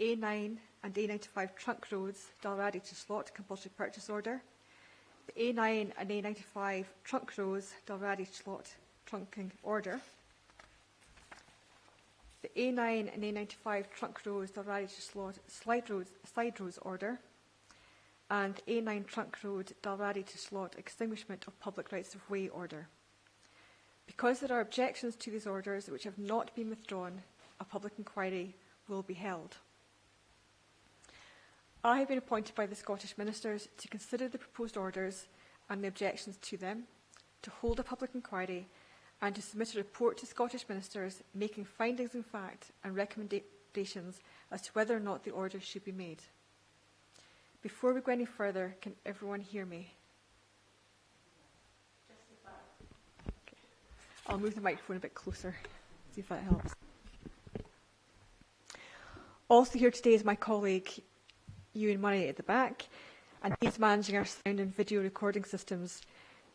A9 and A95 trunk roads, Dalraddy To Slochd Compulsory Purchase Order, the A9 and A95 trunk roads, Dalraddy To Slochd Trunking Order, the A9 and A95 trunk roads, Dalraddy To Slochd side roads order, and A9 trunk road, Dalraddy To Slochd extinguishment of public rights of way order. Because there are objections to these orders which have not been withdrawn, a public inquiry will be held. I have been appointed by the Scottish Ministers to consider the proposed orders and the objections to them, to hold a public inquiry, and to submit a report to Scottish Ministers making findings in fact and recommendations as to whether or not the orders should be made. Before we go any further, can everyone hear me? Okay. I'll move the microphone a bit closer, see if that helps. Also here today is my colleague, Ewan Murray at the back, and he's managing our sound and video recording systems.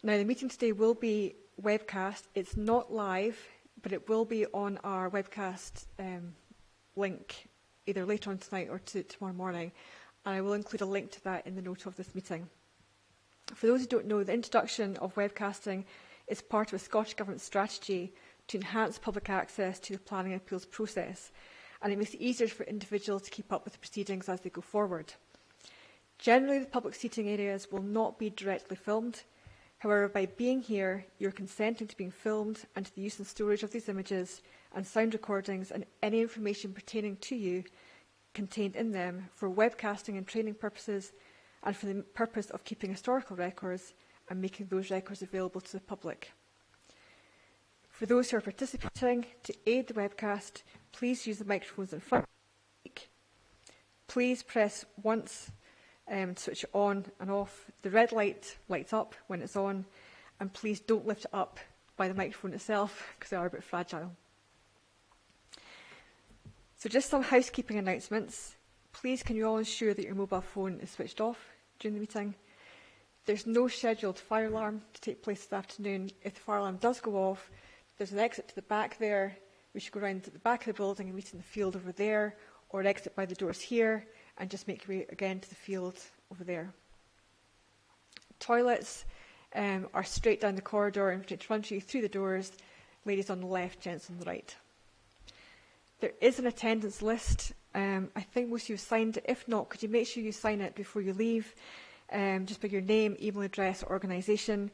Now, the meeting today will be webcast. It's not live, but it will be on our webcast link, either later on tonight or tomorrow morning, and I will include a link to that in the note of this meeting. For those who don't know, the introduction of webcasting is part of a Scottish Government strategy to enhance public access to the planning and appeals process, and it makes it easier for individuals to keep up with the proceedings as they go forward. Generally, the public seating areas will not be directly filmed. However, by being here, you're consenting to being filmed and to the use and storage of these images and sound recordings and any information pertaining to you contained in them for webcasting and training purposes and for the purpose of keeping historical records and making those records available to the public. For those who are participating, to aid the webcast, please use the microphones in front. Please press once to switch it on and off. The red light lights up when it's on, and please don't lift it up by the microphone itself because they are a bit fragile. So just some housekeeping announcements. Please can you all ensure that your mobile phone is switched off during the meeting. There's no scheduled fire alarm to take place this afternoon. If the fire alarm does go off, there's an exit to the back there. We should go around to the back of the building and meet in the field over there, or exit by the doors here and just make your way again to the field over there. Toilets are straight down the corridor and in front of you through the doors. Ladies on the left, gents on the right. There is an attendance list. I think most of you have signed it. If not, could you make sure you sign it before you leave? Just by your name, email address, or organisation.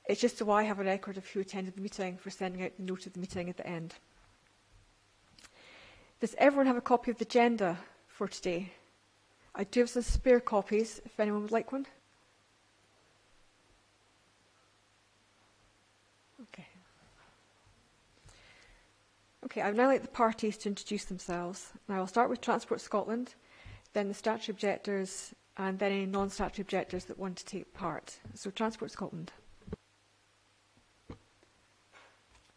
It's just so I have a record of who attended the meeting for sending out the note of the meeting at the end. Does everyone have a copy of the agenda for today? I do have some spare copies, if anyone would like one. Okay, I would now like the parties to introduce themselves. Now I'll start with Transport Scotland, then the statutory objectors, and then any non-statutory objectors that want to take part. So Transport Scotland.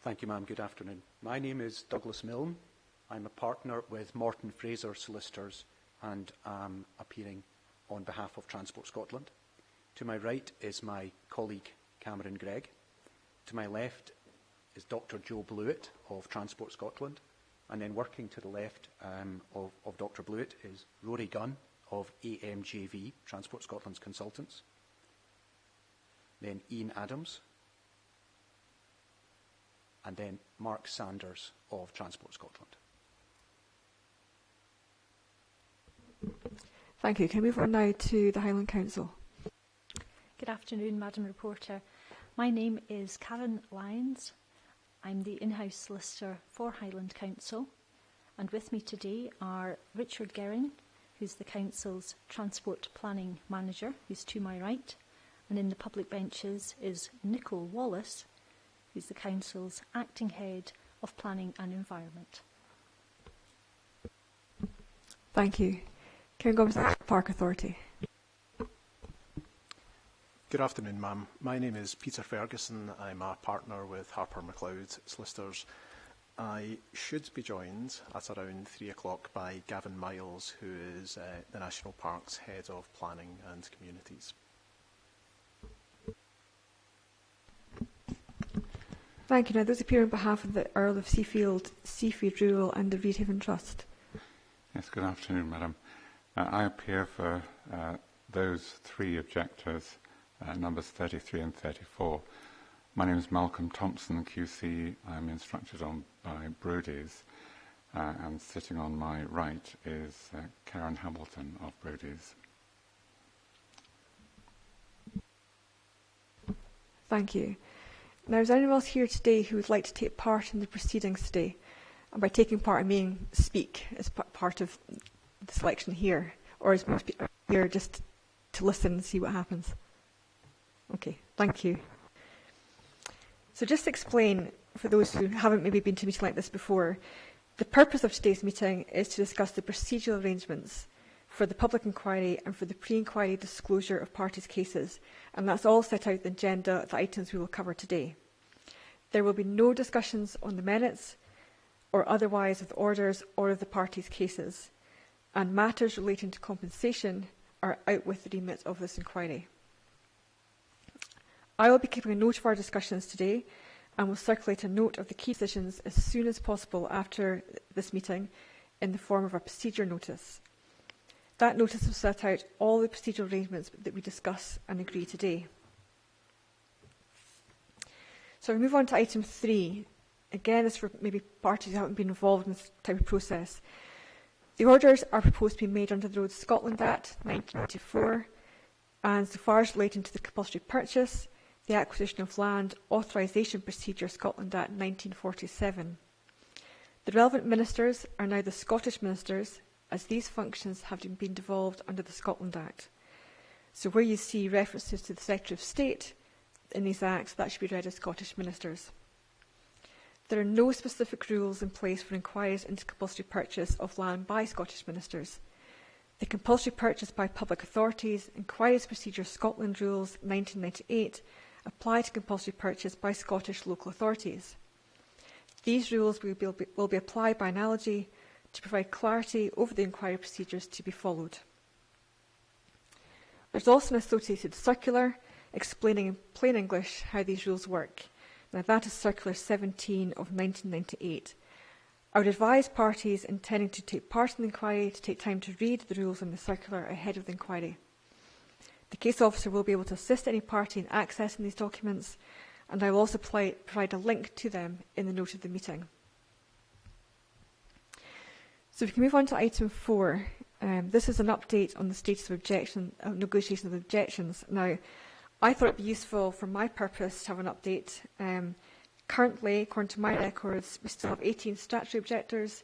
Thank you, ma'am. Good afternoon. My name is Douglas Milne. I'm a partner with Morton Fraser Solicitors and am appearing on behalf of Transport Scotland. To my right is my colleague Cameron Gregg. To my left is Dr Joe Blewett of Transport Scotland, and then working to the left of Dr Blewett is Rory Gunn of AMJV, Transport Scotland's consultants. Then Ian Adams, and then Mark Sanders of Transport Scotland. Thank you. Can we move on now to the Highland Council? Good afternoon, Madam Reporter. My name is Karen Lyons. I'm the in-house solicitor for Highland Council, and with me today are Richard Gehring, who's the Council's Transport Planning Manager, who's to my right, and in the public benches is Nicole Wallace, who's the Council's Acting Head of Planning and Environment. Thank you. Can we go with the Park Authority? Good afternoon, ma'am. My name is Peter Ferguson. I'm a partner with Harper MacLeod Solicitors. I should be joined at around 3 o'clock by Gavin Miles, who is the National Parks Head of Planning and Communities. Thank you. Now, those appear on behalf of the Earl of Seafield, Seafield Rural and the Reedhaven Trust. Yes, good afternoon, Madam. I appear for those three objectors, numbers 33 and 34. My name is Malcolm Thompson, QC. I'm instructed on by Brodie's, and sitting on my right is Karen Hamilton of Brodie's. Thank you. Now, is anyone else here today who would like to take part in the proceedings today? And by taking part, I mean speak as part of the selection here, or is most people here just to listen and see what happens? Okay, thank you. So just to explain, for those who haven't maybe been to a meeting like this before, the purpose of today's meeting is to discuss the procedural arrangements for the public inquiry and for the pre-inquiry disclosure of parties' cases, and that's all set out in the agenda of the items we will cover today. There will be no discussions on the minutes or otherwise of the orders or of the parties' cases, and matters relating to compensation are out with the remit of this inquiry. I will be keeping a note of our discussions today and will circulate a note of the key decisions as soon as possible after this meeting in the form of a procedure notice. That notice will set out all the procedural arrangements that we discuss and agree today. So we move on to item 3. Again, this is for maybe parties who haven't been involved in this type of process. The orders are proposed to be made under the Road Scotland Act 1994, and so far as relating to the compulsory purchase, the acquisition of land authorisation procedure Scotland Act 1947. The relevant ministers are now the Scottish ministers, as these functions have been devolved under the Scotland Act. So where you see references to the Secretary of State in these acts, that should be read as Scottish ministers. There are no specific rules in place for inquiries into compulsory purchase of land by Scottish ministers. The compulsory purchase by public authorities, Inquiries Procedure Scotland Rules 1998, apply to compulsory purchase by Scottish local authorities. These rules will be applied by analogy to provide clarity over the inquiry procedures to be followed. There's also an associated circular explaining in plain English how these rules work. Now that is Circular 17 of 1998. I would advise parties intending to take part in the inquiry to take time to read the rules in the circular ahead of the inquiry. The case officer will be able to assist any party in accessing these documents, and I will also provide a link to them in the note of the meeting. So we can move on to item 4. This is an update on the status of negotiation of objections. Now, I thought it would be useful for my purpose to have an update. Currently, according to my records, we still have 18 statutory objectors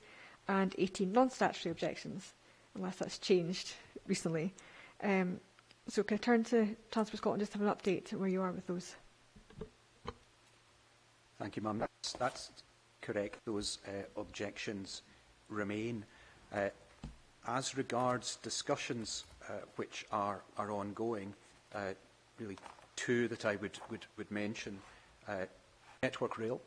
and 18 non-statutory objections, unless that's changed recently. So can I turn to Transport Scotland just to have an update where you are with those? Thank you, ma'am. That's correct. Those objections remain. As regards discussions which are ongoing, really two that I would mention. Network Rail,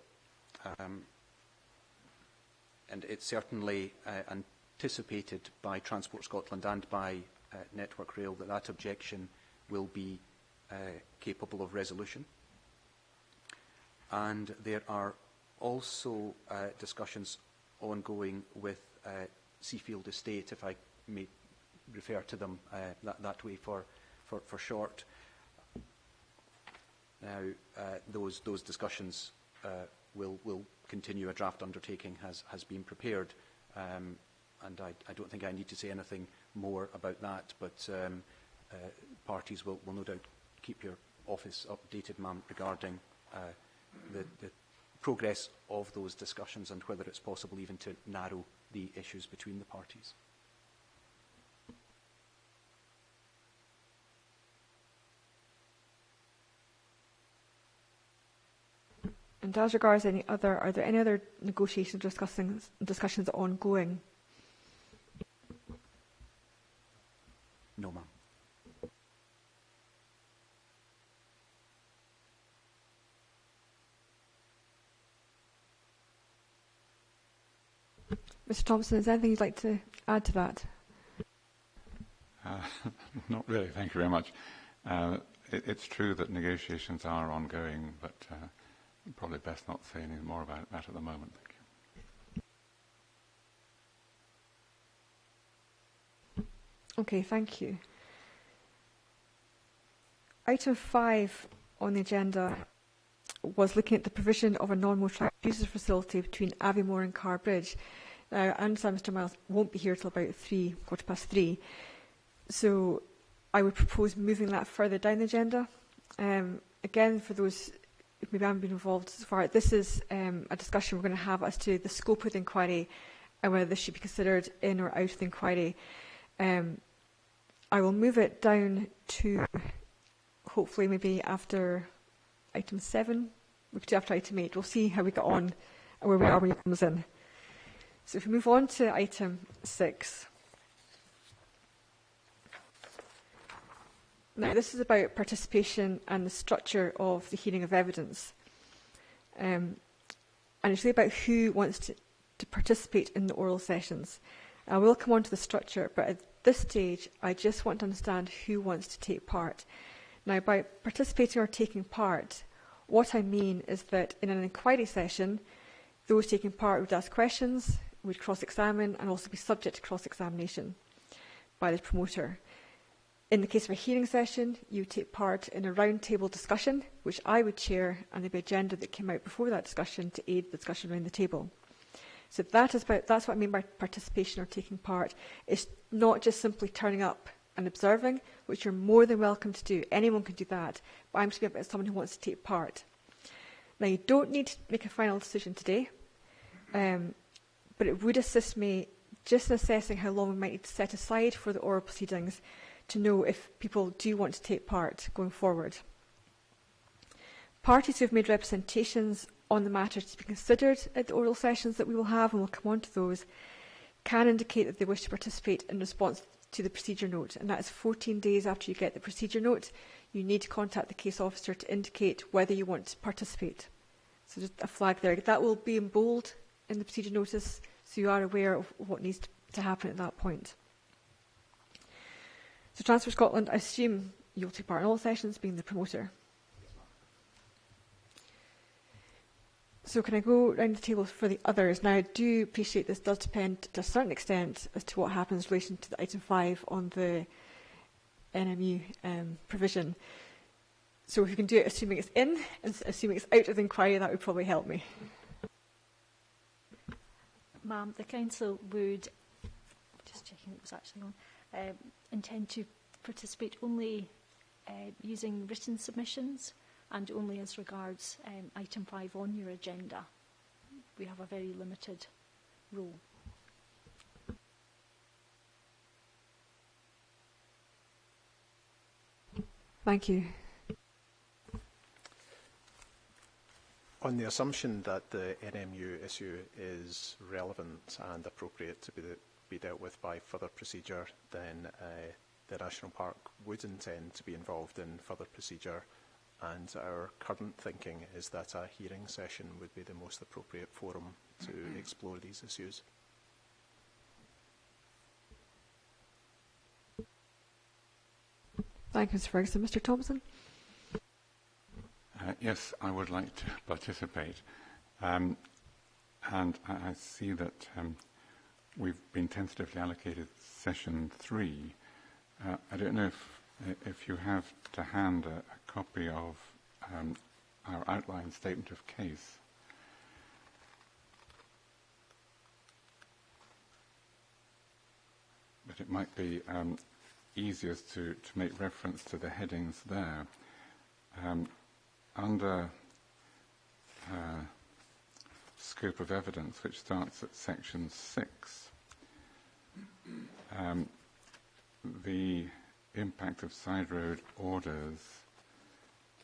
and it's certainly anticipated by Transport Scotland and by Network Rail that that objection will be capable of resolution. And there are also discussions ongoing with Seafield Estate, if I may refer to them that way for short. Now, those discussions will continue. A draft undertaking has been prepared, and I don't think I need to say anything more about that, but parties will no doubt keep your office updated, ma'am, regarding the progress of those discussions and whether it's possible even to narrow the issues between the parties. And as regards are there any other negotiations, discussions ongoing? No, ma'am. Mr. Thompson, is there anything you'd like to add to that? Not really, thank you very much. It's true that negotiations are ongoing, but probably best not say anything more about that at the moment. Thank you. Okay, thank you. Item 5 on the agenda was looking at the provision of a non-motorised user facility between Aviemore and Carr Bridge. Now, I understand Mr Miles won't be here till about 3:15, so I would propose moving that further down the agenda. Again, for those who maybe haven't been involved so far, this is a discussion we're going to have as to the scope of the inquiry and whether this should be considered in or out of the inquiry. I will move it down to hopefully maybe after item 7. We could do after item 8. We'll see how we get on and where we are when it comes in. So if we move on to item 6. Now, this is about participation and the structure of the hearing of evidence. And it's really about who wants to participate in the oral sessions. I will come on to the structure, but at this stage, I just want to understand who wants to take part. Now, by participating or taking part, what I mean is that in an inquiry session, those taking part would ask questions, would cross-examine, and also be subject to cross-examination by the promoter. In the case of a hearing session, you would take part in a round-table discussion, which I would chair, and there'd be an agenda that came out before that discussion to aid the discussion around the table. So that's what I mean by participation or taking part. It's not just simply turning up and observing, which you're more than welcome to do. Anyone can do that. But I'm speaking about someone who wants to take part. Now, you don't need to make a final decision today, but it would assist me just in assessing how long we might need to set aside for the oral proceedings to know if people do want to take part going forward. Parties who have made representations on the matters to be considered at the oral sessions that we will have, and we'll come on to those, can indicate that they wish to participate in response to the procedure note, and that is 14 days after you get the procedure note. You need to contact the case officer to indicate whether you want to participate. So just a flag there. That will be in bold in the procedure notice, so you are aware of what needs to happen at that point. So Transport Scotland, I assume you'll take part in all sessions, being the promoter. So can I go round the table for the others? Now, I do appreciate this does depend to a certain extent as to what happens in relation to the item 5 on the NMU provision. So if you can do it assuming it's in and assuming it's out of the inquiry, that would probably help me. Ma'am, the Council would, just checking it was actually on, intend to participate only using written submissions and only as regards item 5 on your agenda. We have a very limited role. Thank you. On the assumption that the NMU issue is relevant and appropriate to be dealt with by further procedure, then the National Park would intend to be involved in further procedure, and our current thinking is that a hearing session would be the most appropriate forum to explore these issues. Thank you, Mr Ferguson. Mr Thompson? Yes, I would like to participate. And I see that we've been tentatively allocated session 3. I don't know if you have to hand a copy of our outline statement of case. But it might be easiest to make reference to the headings there. Under scope of evidence, which starts at section 6, the impact of side road orders,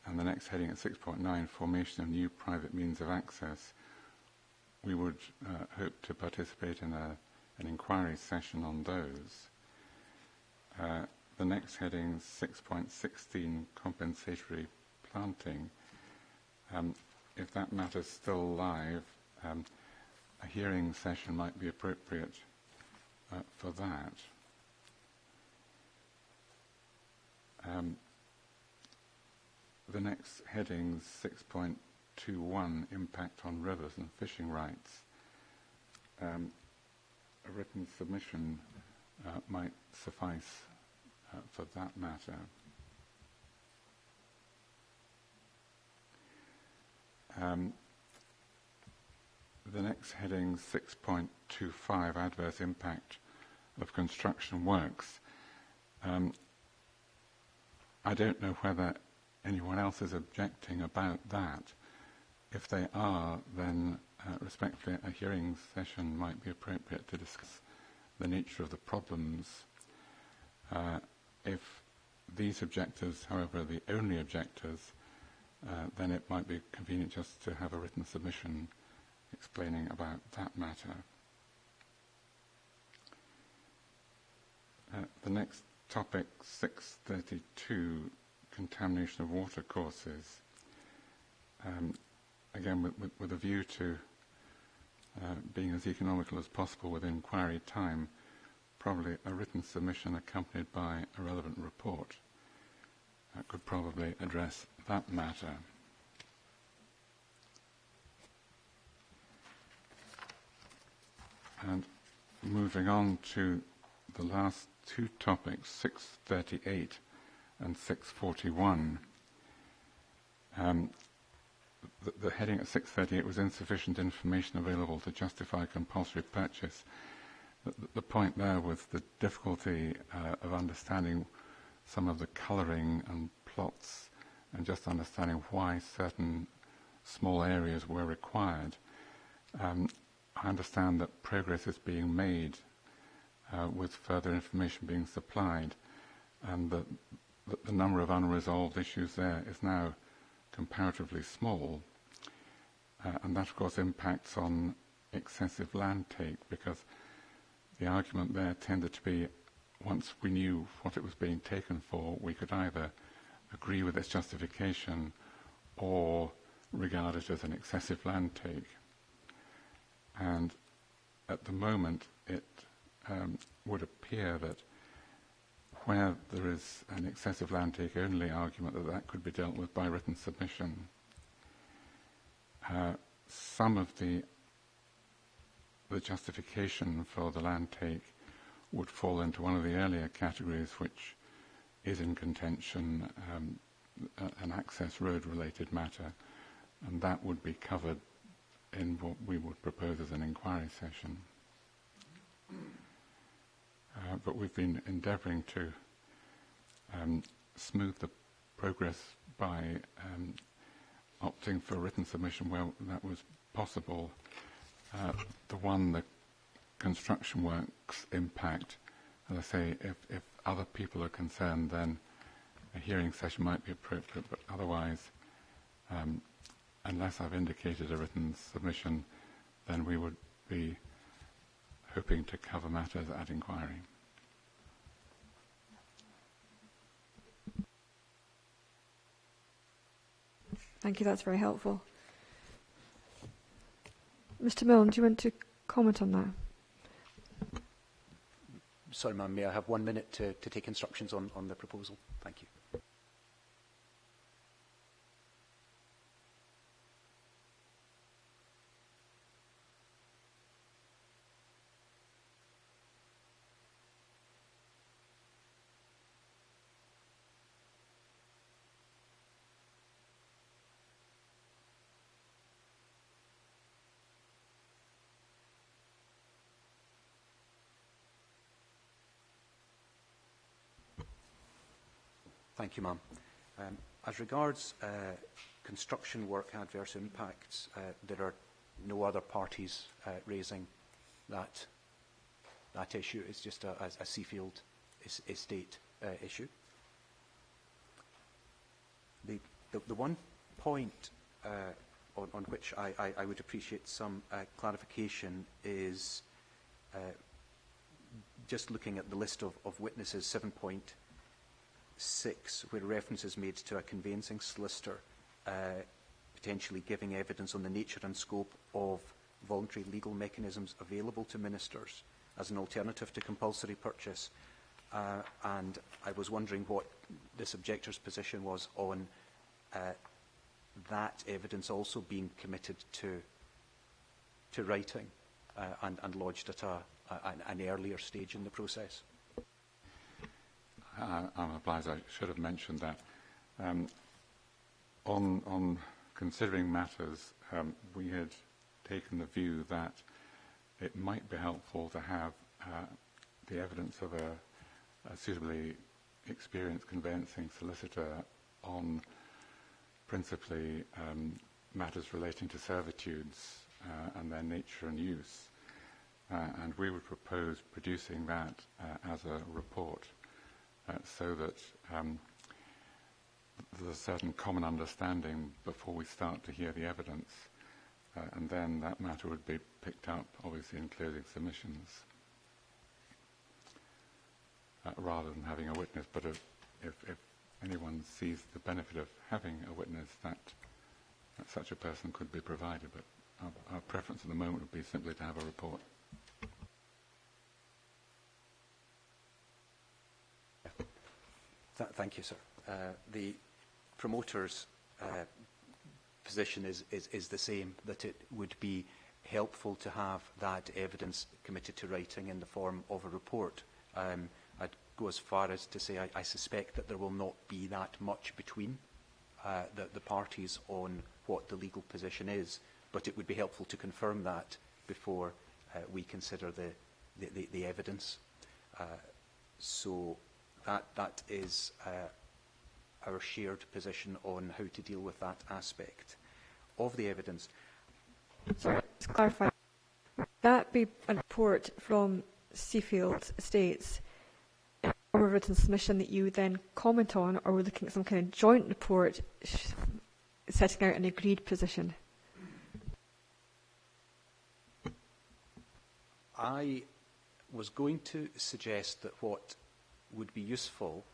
and the next heading at 6.9, formation of new private means of access, we would hope to participate in an inquiry session on those. The next heading, 6.16, compensatory planting. If that matter's still live, a hearing session might be appropriate for that. The next heading, 6.21, impact on rivers and fishing rights. A written submission might suffice for that matter. The next heading, 6.25, Adverse Impact of Construction Works. I don't know whether anyone else is objecting about that. If they are, then respectfully, a hearing session might be appropriate to discuss the nature of the problems. If these objectors, however, are the only objectors, then it might be convenient just to have a written submission explaining about that matter. The next topic, 632, contamination of water courses. Again, with a view to being as economical as possible with inquiry time, probably a written submission accompanied by a relevant report could probably address that matter. And moving on to the last two topics, 638 and 641. The heading at 638 was insufficient information available to justify compulsory purchase. The point there was the difficulty of understanding some of the colouring and plots and just understanding why certain small areas were required. I understand that progress is being made with further information being supplied, and that the number of unresolved issues there is now comparatively small. And that, of course, impacts on excessive land take, because the argument there tended to be, once we knew what it was being taken for, we could either agree with its justification or regard it as an excessive land take. And at the moment, it would appear that where there is an excessive land take only argument, that could be dealt with by written submission. Some of the justification for the land take would fall into one of the earlier categories, which is in contention, an access road related matter, and that would be covered in what we would propose as an inquiry session. But we've been endeavouring to smooth the progress by opting for written submission where that was possible. The construction works impact, as I say, if other people are concerned, then a hearing session might be appropriate, but otherwise, unless I've indicated a written submission, then we would be hoping to cover matters at inquiry. Thank you, that's very helpful. Mr. Milne, do you want to comment on that? Sorry, ma'am, may I have 1 minute to take instructions on the proposal? Thank you. Thank you, ma'am. As regards construction work adverse impacts, there are no other parties raising that issue. It's just a Seafield estate issue. The one point on which I would appreciate some clarification is just looking at the list of witnesses, 7.6, where reference is made to a conveyancing solicitor potentially giving evidence on the nature and scope of voluntary legal mechanisms available to ministers as an alternative to compulsory purchase. And I was wondering what this objector's position was on that evidence also being committed to writing and lodged at an earlier stage in the process. I'm obliged, I should have mentioned that. On considering matters, we had taken the view that it might be helpful to have the evidence of a suitably experienced conveyancing solicitor on principally matters relating to servitudes and their nature and use. And we would propose producing that as a report so that there's a certain common understanding before we start to hear the evidence. And then that matter would be picked up, obviously, in closing submissions, rather than having a witness. But if anyone sees the benefit of having a witness, that such a person could be provided. But our preference at the moment would be simply to have a report. Thank you, sir. The promoter's position is the same, that it would be helpful to have that evidence committed to writing in the form of a report. I'd go as far as to say I suspect that there will not be that much between the parties on what the legal position is, but it would be helpful to confirm that before we consider the evidence. So that is our shared position on how to deal with that aspect of the evidence. Sorry, just clarify. Would that be a report from Seafield Estates in a form of written submission that you would then comment on, or we're looking at some kind of joint report setting out an agreed position? I was going to suggest that what would be useful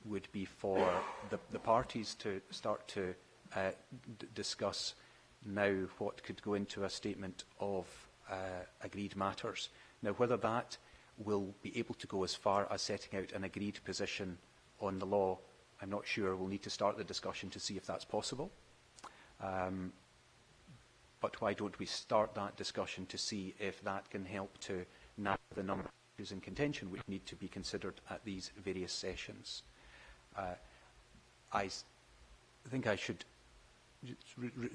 would be for the parties to start to discuss now what could go into a statement of agreed matters. Now, whether that will be able to go as far as setting out an agreed position on the law, I'm not sure. We'll need to start the discussion to see if that's possible. But why don't we start that discussion to see if that can help to narrow the number of issues in contention which need to be considered at these various sessions. I think I should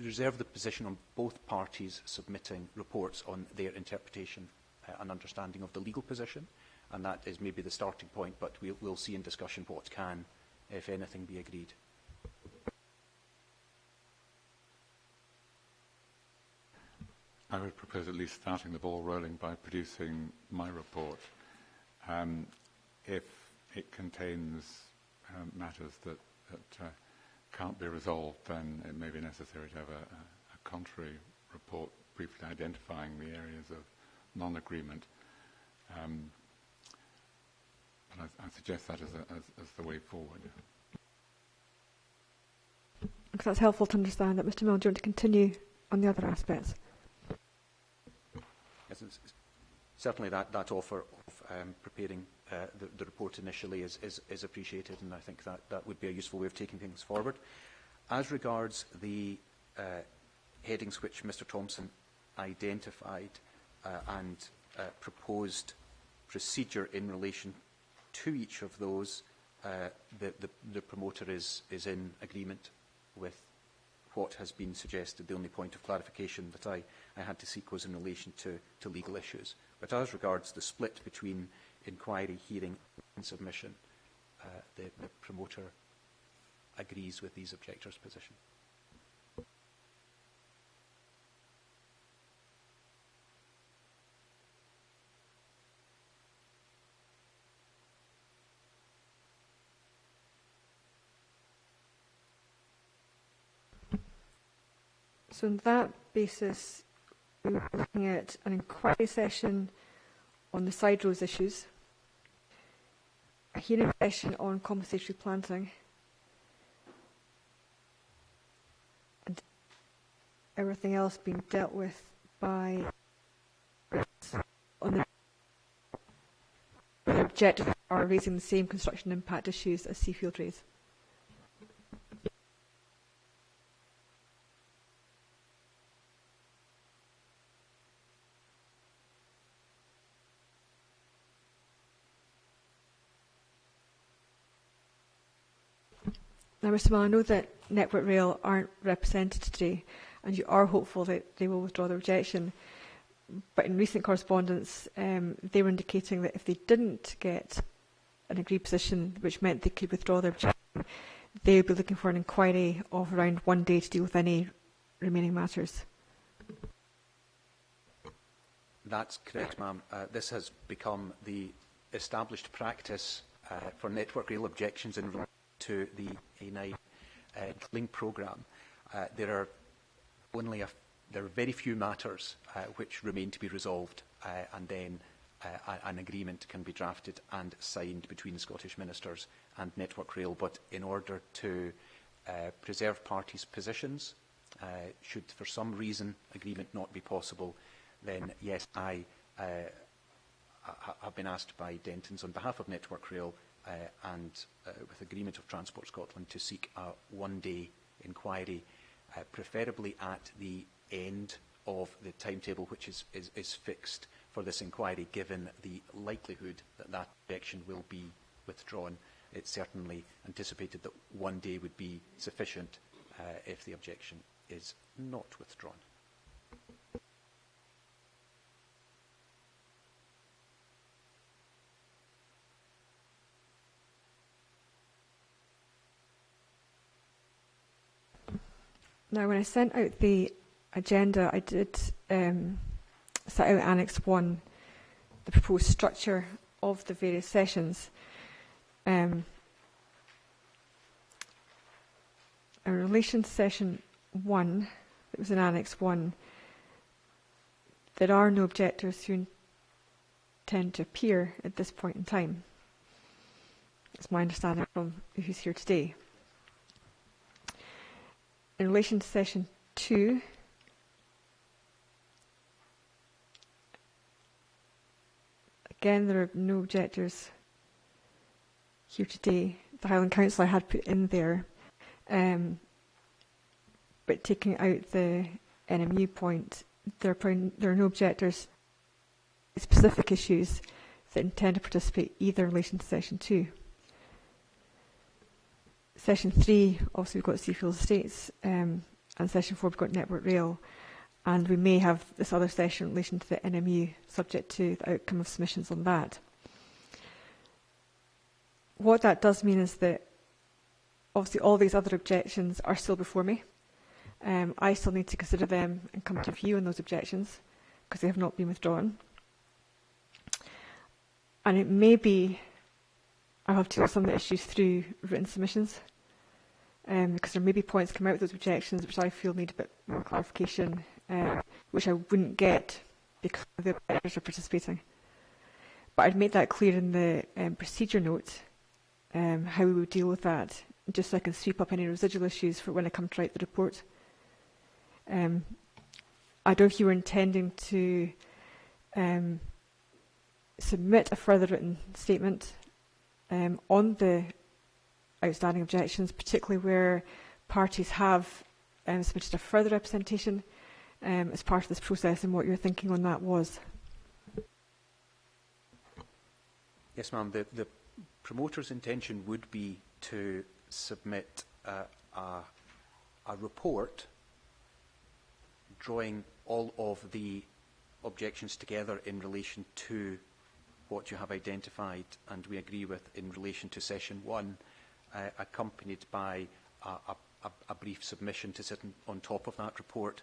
reserve the position on both parties submitting reports on their interpretation and understanding of the legal position, and that is maybe the starting point, but we'll see in discussion what can, if anything, be agreed. I would propose at least starting the ball rolling by producing my report. If it contains matters that can't be resolved, then it may be necessary to have a contrary report briefly identifying the areas of non-agreement. But I suggest that as the way forward. Because that's helpful to understand. That Mr. Milne, do you want to continue on the other aspects? Yes, certainly that offer of preparing the report initially is appreciated, and I think that would be a useful way of taking things forward. As regards the headings which Mr. Thompson identified and proposed procedure in relation to each of those, the promoter is in agreement with what has been suggested. The only point of clarification that I had to seek was in relation to legal issues. But as regards the split between inquiry, hearing and submission, the promoter agrees with these objectors' position. So on that basis, we're looking at an inquiry session on the side roads issues, a hearing session on compensatory planting, and everything else being dealt with by on the objective are raising the same construction impact issues as Seafield raised. Now, Mr Mull, I know that Network Rail aren't represented today, and you are hopeful that they will withdraw their objection. But in recent correspondence, they were indicating that if they didn't get an agreed position, which meant they could withdraw their objection, they would be looking for an inquiry of around 1 day to deal with any remaining matters. That's correct, ma'am. This has become the established practice for Network Rail objections in relation to the A9 link programme. There are very few matters which remain to be resolved, and then an agreement can be drafted and signed between the Scottish Ministers and Network Rail. But in order to preserve parties' positions, should for some reason agreement not be possible, then yes, I have been asked by Dentons on behalf of Network Rail and with agreement of Transport Scotland to seek a 1 day inquiry, preferably at the end of the timetable which is fixed for this inquiry, given the likelihood that that objection will be withdrawn. It's certainly anticipated that 1 day would be sufficient if the objection is not withdrawn. Now, when I sent out the agenda, I did set out Annex 1, the proposed structure of the various sessions. In relation to Session 1, that was in Annex 1, there are no objectors who intend to appear at this point in time. That's my understanding from who's here today. In relation to Session 2, again, there are no objectors here today. The Highland Council I had put in there, but taking out the NMU point, there are no objectors to specific issues that intend to participate either in relation to Session 2. Session 3, obviously we've got Seafield Estates, and Session 4 we've got Network Rail, and we may have this other session in relation to the NMU, subject to the outcome of submissions on that. What that does mean is that obviously all these other objections are still before me. I still need to consider them and come to view on those objections because they have not been withdrawn. And it may be I'll have to deal with some of the issues through written submissions, because there may be points come out of those objections which I feel need a bit more clarification, which I wouldn't get because the objectors are participating. But I'd make that clear in the procedure note, how we would deal with that, just so I can sweep up any residual issues for when I come to write the report. I don't know if you were intending to submit a further written statement on the outstanding objections, particularly where parties have submitted a further representation as part of this process, and what your thinking on that was. Yes, ma'am. The promoter's intention would be to submit a report drawing all of the objections together in relation to what you have identified and we agree with in relation to Session 1, accompanied by a brief submission to sit on top of that report.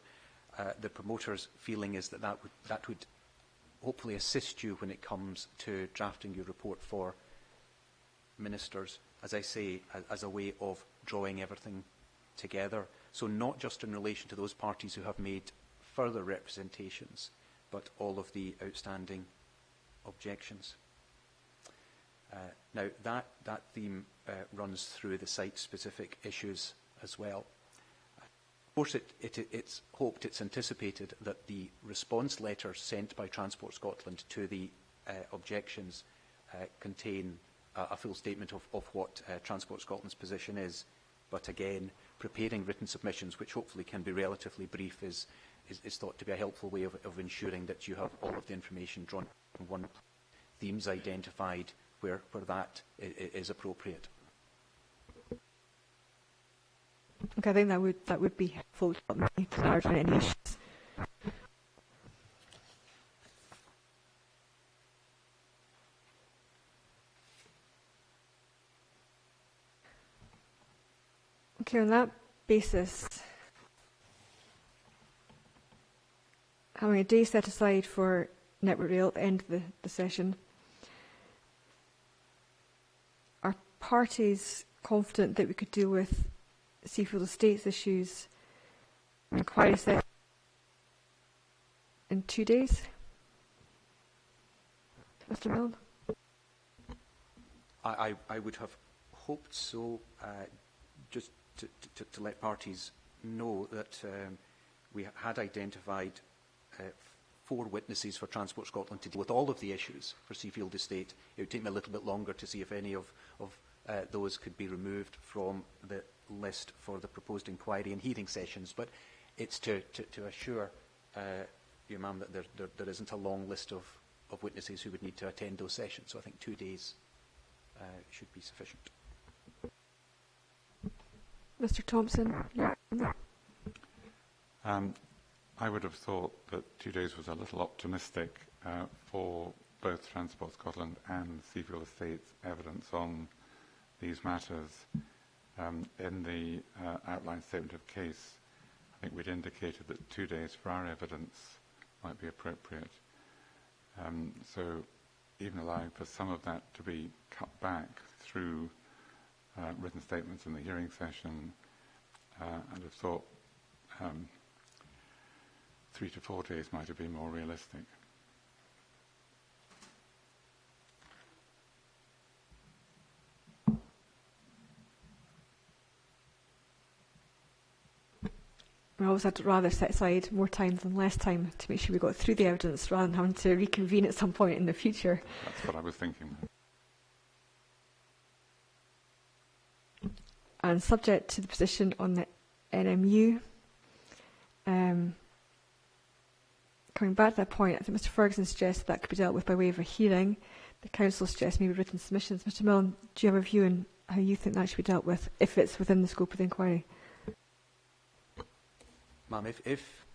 The promoter's feeling is that that would hopefully assist you when it comes to drafting your report for ministers, as I say, as a way of drawing everything together. So not just in relation to those parties who have made further representations, but all of the outstanding objections. Now, that theme runs through the site-specific issues as well. Of course, it's hoped, it's anticipated that the response letters sent by Transport Scotland to the objections contain a full statement of what Transport Scotland's position is. But again, preparing written submissions, which hopefully can be relatively brief, is thought to be a helpful way of ensuring that you have all of the information drawn from one, themes identified where that is appropriate. Okay, I think that would be helpful to help me to narrow down any issues. Okay, on that basis, having a day set aside for Network Rail at the end of the session, are parties confident that we could deal with Seafield Estates issues and inquiry set in 2 days? Mr. Milne? I would have hoped so, just to let parties know that we had identified 4 witnesses for Transport Scotland to deal with all of the issues for Seafield Estate. It would take me a little bit longer to see if any of those could be removed from the list for the proposed inquiry and hearing sessions, but it's to assure you, ma'am, that there isn't a long list of witnesses who would need to attend those sessions. So I think 2 days should be sufficient. Mr. Thompson? I would have thought that 2 days was a little optimistic for both Transport Scotland and Seafield Estates evidence on these matters. In the outline statement of case, I think we'd indicated that 2 days for our evidence might be appropriate. So even allowing for some of that to be cut back through written statements in the hearing session, I'd have thought 3 to 4 days might have been more realistic. We always had to rather set aside more time than less time to make sure we got through the evidence rather than having to reconvene at some point in the future. That's what I was thinking. And subject to the position on the NMU, coming back to that point, I think Mr. Ferguson suggested that could be dealt with by way of a hearing. The Council suggests maybe written submissions. Mr. Milne, do you have a view on how you think that should be dealt with, if it's within the scope of the inquiry? Ma'am, if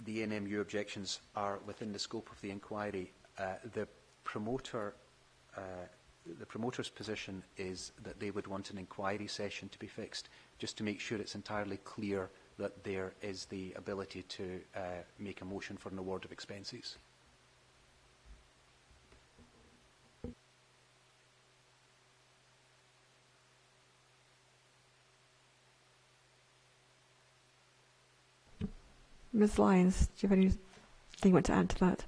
the NMU objections are within the scope of the inquiry, the promoter's position is that they would want an inquiry session to be fixed, just to make sure it's entirely clear that there is the ability to make a motion for an award of expenses. Ms. Lyons, do you have anything you want to add to that?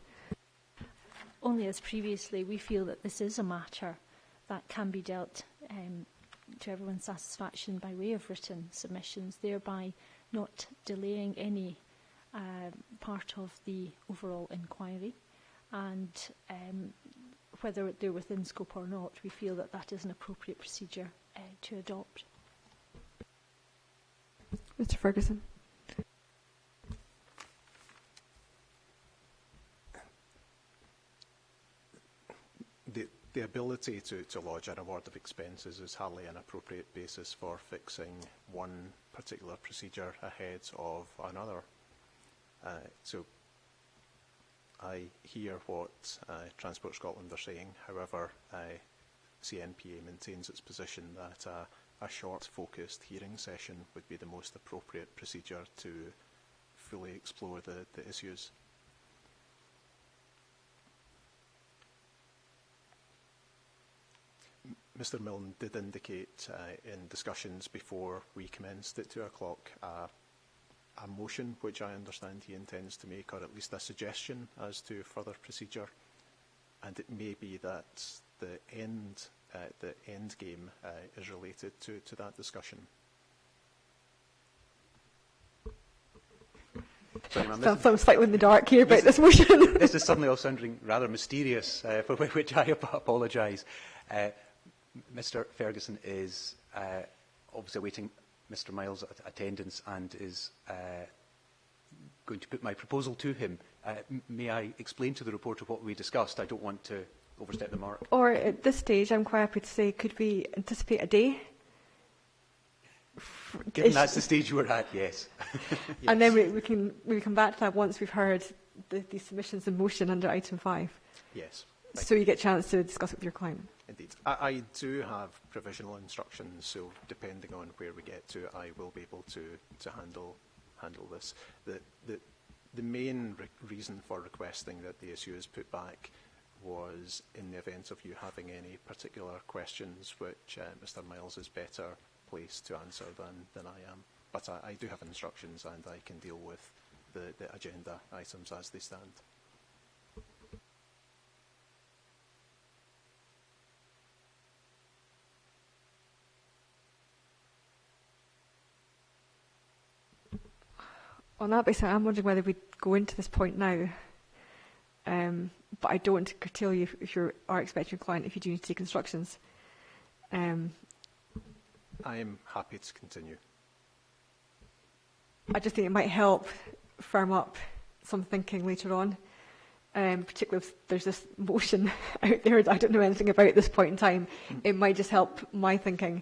Only as previously, we feel that this is a matter that can be dealt to everyone's satisfaction by way of written submissions, thereby not delaying any part of the overall inquiry. And whether they're within scope or not, we feel that that is an appropriate procedure to adopt. Mr. Ferguson. The ability to lodge an award of expenses is hardly an appropriate basis for fixing one particular procedure ahead of another. So I hear what Transport Scotland are saying. However, CNPA maintains its position that a short, focused hearing session would be the most appropriate procedure to fully explore the issues. Mr. Milne did indicate in discussions before we commenced at 2 o'clock a motion which I understand he intends to make, or at least a suggestion as to further procedure. And it may be that the end game is related to that discussion. Sorry, I'm slightly in the dark here about this motion. This is suddenly all sounding rather mysterious, for which I apologise. Mr. Ferguson is obviously awaiting Mr. Miles' attendance and is going to put my proposal to him. May I explain to the reporter what we discussed? I don't want to overstep the mark. Or at this stage, I'm quite happy to say, could we anticipate a day Given that's the stage we're at, yes. Yes. And then we can come back to that once we've heard the submissions in motion under item 5. Yes. So you get a chance to discuss it with your client. Indeed. I do have provisional instructions, so depending on where we get to, I will be able to handle this. The main reason for requesting that the issue is put back was in the event of you having any particular questions which Mr Miles is better placed to answer than I am. But I do have instructions and I can deal with the agenda items as they stand. On that basis, I'm wondering whether we go into this point now. But I don't want to curtail you if you are expecting your client, if you do need to take instructions. I am happy to continue. I just think it might help firm up some thinking later on, particularly if there's this motion out there that I don't know anything about at this point in time. It might just help my thinking.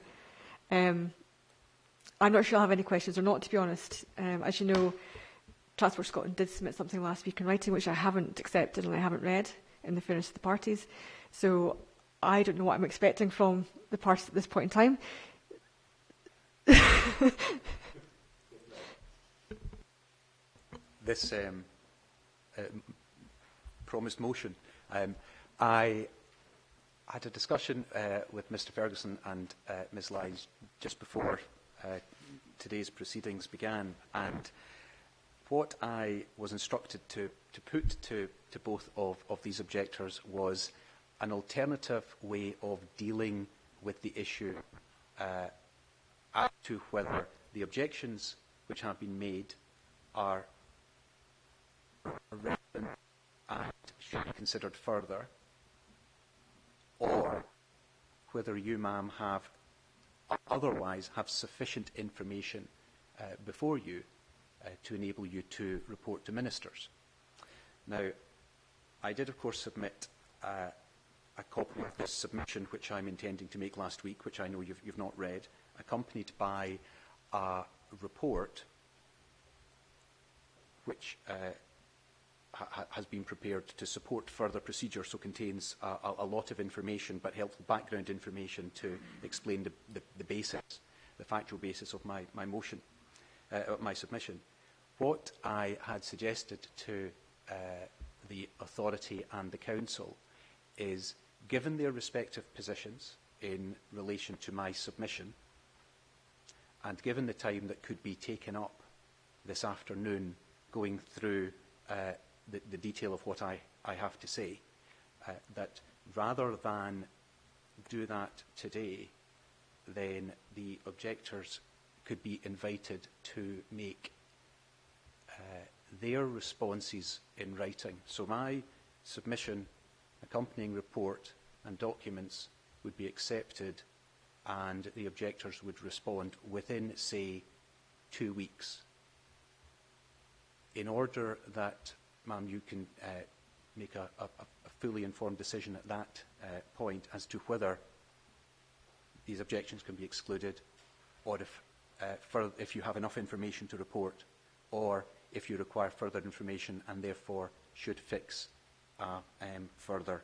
I'm not sure I'll have any questions or not, to be honest. As you know, Transport Scotland did submit something last week in writing, which I haven't accepted and I haven't read, in the fairness of the parties. So I don't know what I'm expecting from the parties at this point in time. This promised motion. I had a discussion with Mr Ferguson and Ms Lyons just before today's proceedings began, and what I was instructed to put to both of these objectors was an alternative way of dealing with the issue as to whether the objections which have been made are relevant and should be considered further, or whether you, ma'am, have otherwise have sufficient information before you to enable you to report to ministers. Now, I did, of course, submit a copy of this submission, which I'm intending to make last week, which I know you've not read, accompanied by a report which has been prepared to support further procedure, so contains a lot of information, but helpful background information to explain the basis, the factual basis of my motion, my submission. What I had suggested to the authority and the council is, given their respective positions in relation to my submission, and given the time that could be taken up this afternoon going through the detail of what I have to say, that rather than do that today, then the objectors could be invited to make their responses in writing. So my submission, accompanying report and documents would be accepted, and the objectors would respond within, say, 2 weeks, in order that, ma'am, you can make a fully informed decision at that point as to whether these objections can be excluded, or if you have enough information to report, or if you require further information and therefore should fix a further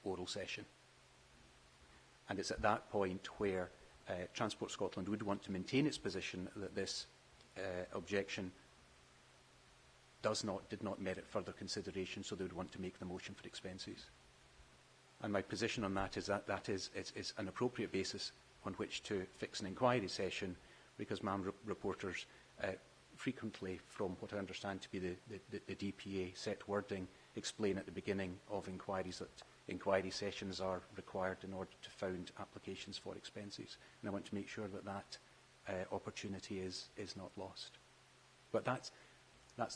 oral session. And it's at that point where Transport Scotland would want to maintain its position that this objection did not merit further consideration, so they would want to make the motion for expenses. And my position on that is that is an appropriate basis on which to fix an inquiry session, because, ma'am, reporters frequently, from what I understand to be the DPA set wording, explain at the beginning of inquiries that inquiry sessions are required in order to found applications for expenses. And I want to make sure that that opportunity is not lost. But that's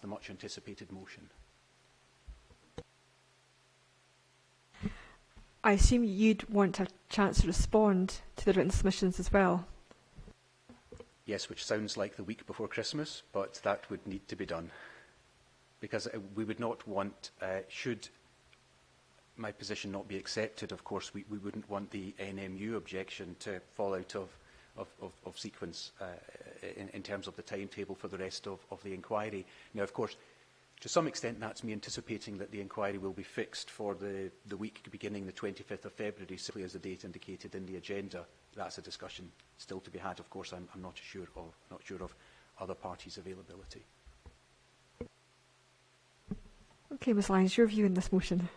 the much anticipated motion. I assume you'd want a chance to respond to the written submissions as well. Yes, which sounds like the week before Christmas, but that would need to be done. Because we would not want, should my position not be accepted, of course, we wouldn't want the NMU objection to fall out of sequence in terms of the timetable for the rest of the inquiry. Now, of course, to some extent, that's me anticipating that the inquiry will be fixed for the week beginning the 25th of February, simply as the date indicated in the agenda. That's a discussion still to be had. Of course, I'm not sure of other parties' availability. Okay, Ms Lyons, your view in this motion.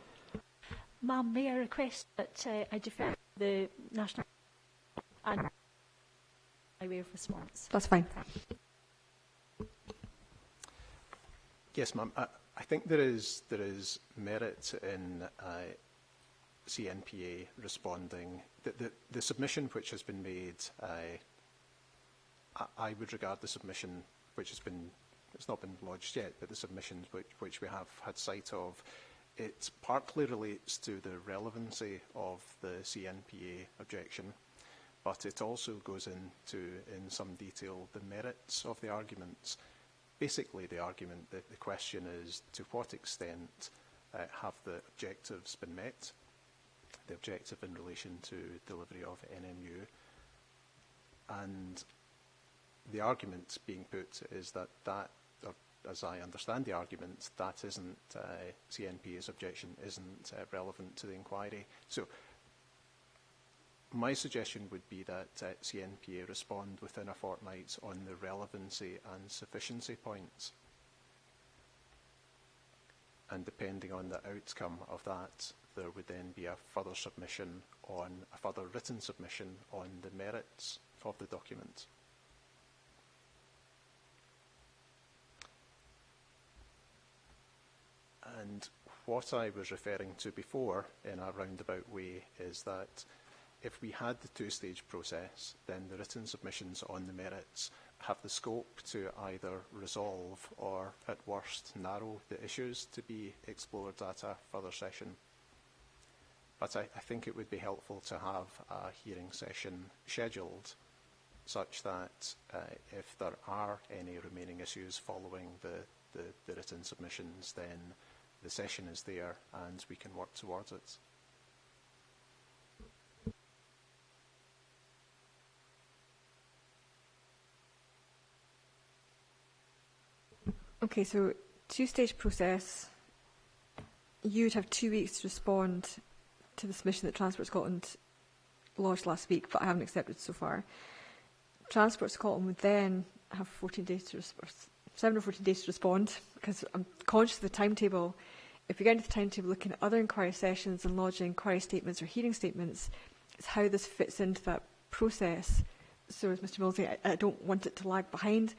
Ma'am, may I request that I defer the National and my way of response? That's fine. Yes, ma'am. I think there is merit in CNPA responding. The submission which has been made, I would regard the submission which has been, it's not been lodged yet, but the submissions which we have had sight of, it partly relates to the relevancy of the CNPA objection, but it also goes into, in some detail, the merits of the arguments. Basically, the argument, the question is, to what extent have the objectives been met? The objective in relation to delivery of NMU. And the argument being put is that, or as I understand the argument, that isn't, CNPA's objection isn't relevant to the inquiry. So my suggestion would be that CNPA respond within a fortnight on the relevancy and sufficiency points. And depending on the outcome of that, there would then be a further submission on, a further written submission on the merits of the document. And what I was referring to before in a roundabout way is that if we had the two-stage process, then the written submissions on the merits have the scope to either resolve or, at worst, narrow the issues to be explored at a further session. But I think it would be helpful to have a hearing session scheduled such that if there are any remaining issues following the written submissions, then the session is there and we can work towards it. Okay, so two-stage process. You would have 2 weeks to respond to the submission that Transport Scotland lodged last week, but I haven't accepted so far. Transport Scotland would then have 14 days to 7 or 14 days to respond, because I'm conscious of the timetable. If we get into the timetable looking at other inquiry sessions and lodging inquiry statements or hearing statements, it's how this fits into that process. So as Mr Mills said, I don't want it to lag behind,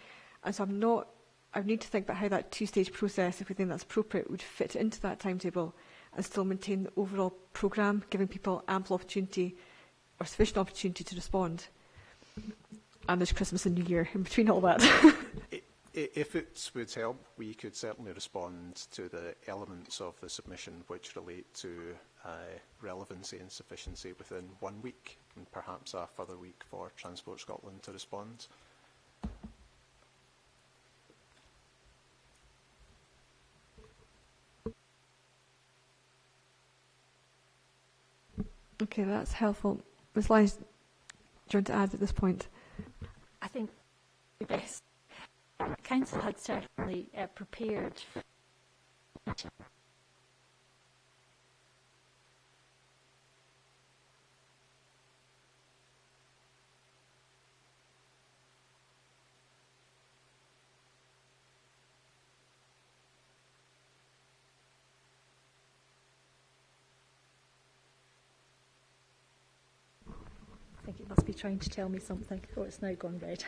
and so I need to think about how that two-stage process, if we think that's appropriate, would fit into that timetable and still maintain the overall programme, giving people ample opportunity or sufficient opportunity to respond. And there's Christmas and New Year in between all that. If it would help, we could certainly respond to the elements of the submission which relate to relevancy and sufficiency within 1 week, and perhaps a further week for Transport Scotland to respond. Okay, that's helpful. Ms Lyons, do you want to add at this point? I think the best. Council had certainly prepared. I think it must be trying to tell me something. Oh, it's now gone red.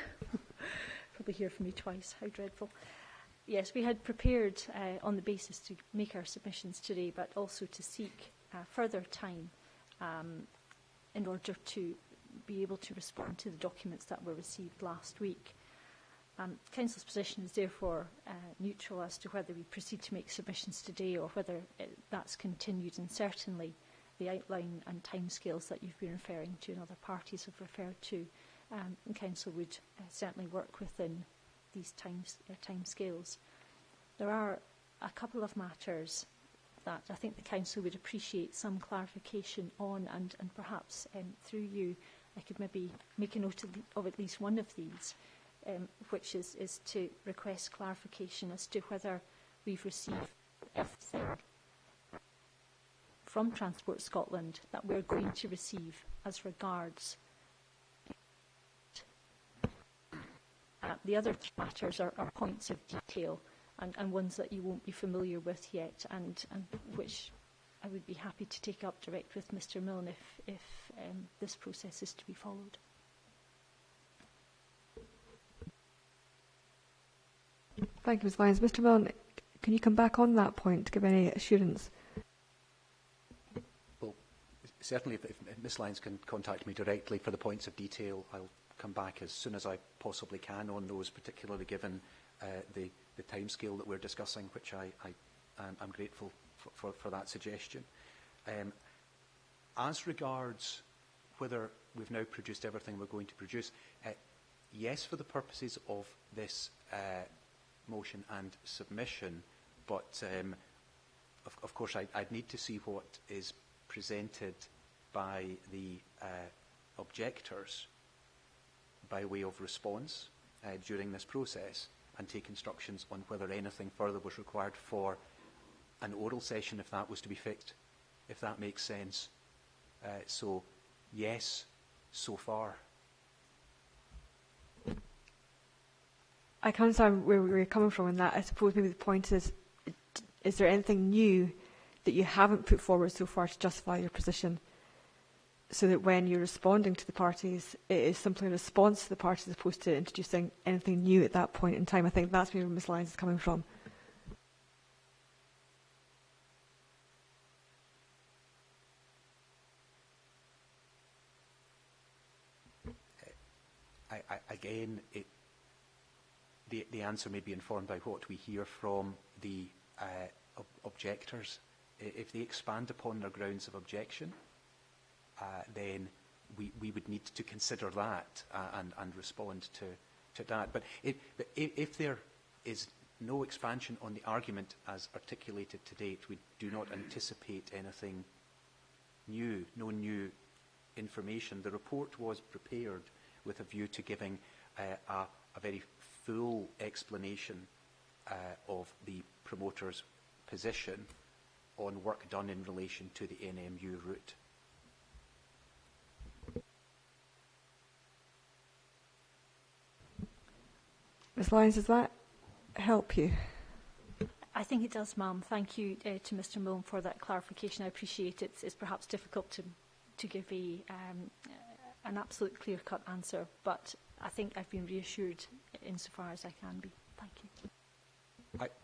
Probably hear from me twice. How dreadful. Yes, we had prepared on the basis to make our submissions today, but also to seek further time in order to be able to respond to the documents that were received last week. Council's position is therefore neutral as to whether we proceed to make submissions today or whether that's continued, and certainly the outline and timescales that you've been referring to and other parties have referred to, and Council would certainly work within these timescales. There are a couple of matters that I think the Council would appreciate some clarification on, and perhaps through you, I could maybe make a note of at least one of these, which is to request clarification as to whether we've received everything from Transport Scotland that we're going to receive as regards. The other matters are points of detail and ones that you won't be familiar with yet, and which I would be happy to take up direct with Mr Milne if this process is to be followed. Thank you, Ms Lyons. Mr Milne, can you come back on that point to give any assurance? Well, certainly if Ms Lyons can contact me directly for the points of detail, I'll come back as soon as I possibly can on those, particularly given the timescale that we're discussing, which I'm grateful for that suggestion. As regards whether we've now produced everything we're going to produce, yes, for the purposes of this motion and submission, but of course I'd need to see what is presented by the objectors by way of response during this process, and take instructions on whether anything further was required for an oral session if that was to be fixed, if that makes sense. So, yes, so far. I can understand where you're coming from in that. I suppose maybe the point is there anything new that you haven't put forward so far to justify your position, so that when you're responding to the parties, it is simply a response to the parties as opposed to introducing anything new at that point in time? I think that's where Ms Lyons is coming from. Again, the answer may be informed by what we hear from the objectors. If they expand upon their grounds of objection, then we would need to consider that and respond to that. But if there is no expansion on the argument as articulated to date, we do not anticipate anything new, no new information. The report was prepared with a view to giving a very full explanation of the promoter's position on work done in relation to the NMU route. Ms Lyons, does that help you? I think it does, ma'am. Thank you to Mr Milne for that clarification. I appreciate it. It's perhaps difficult to give an absolute clear-cut answer, but I think I've been reassured insofar as I can be. Thank you.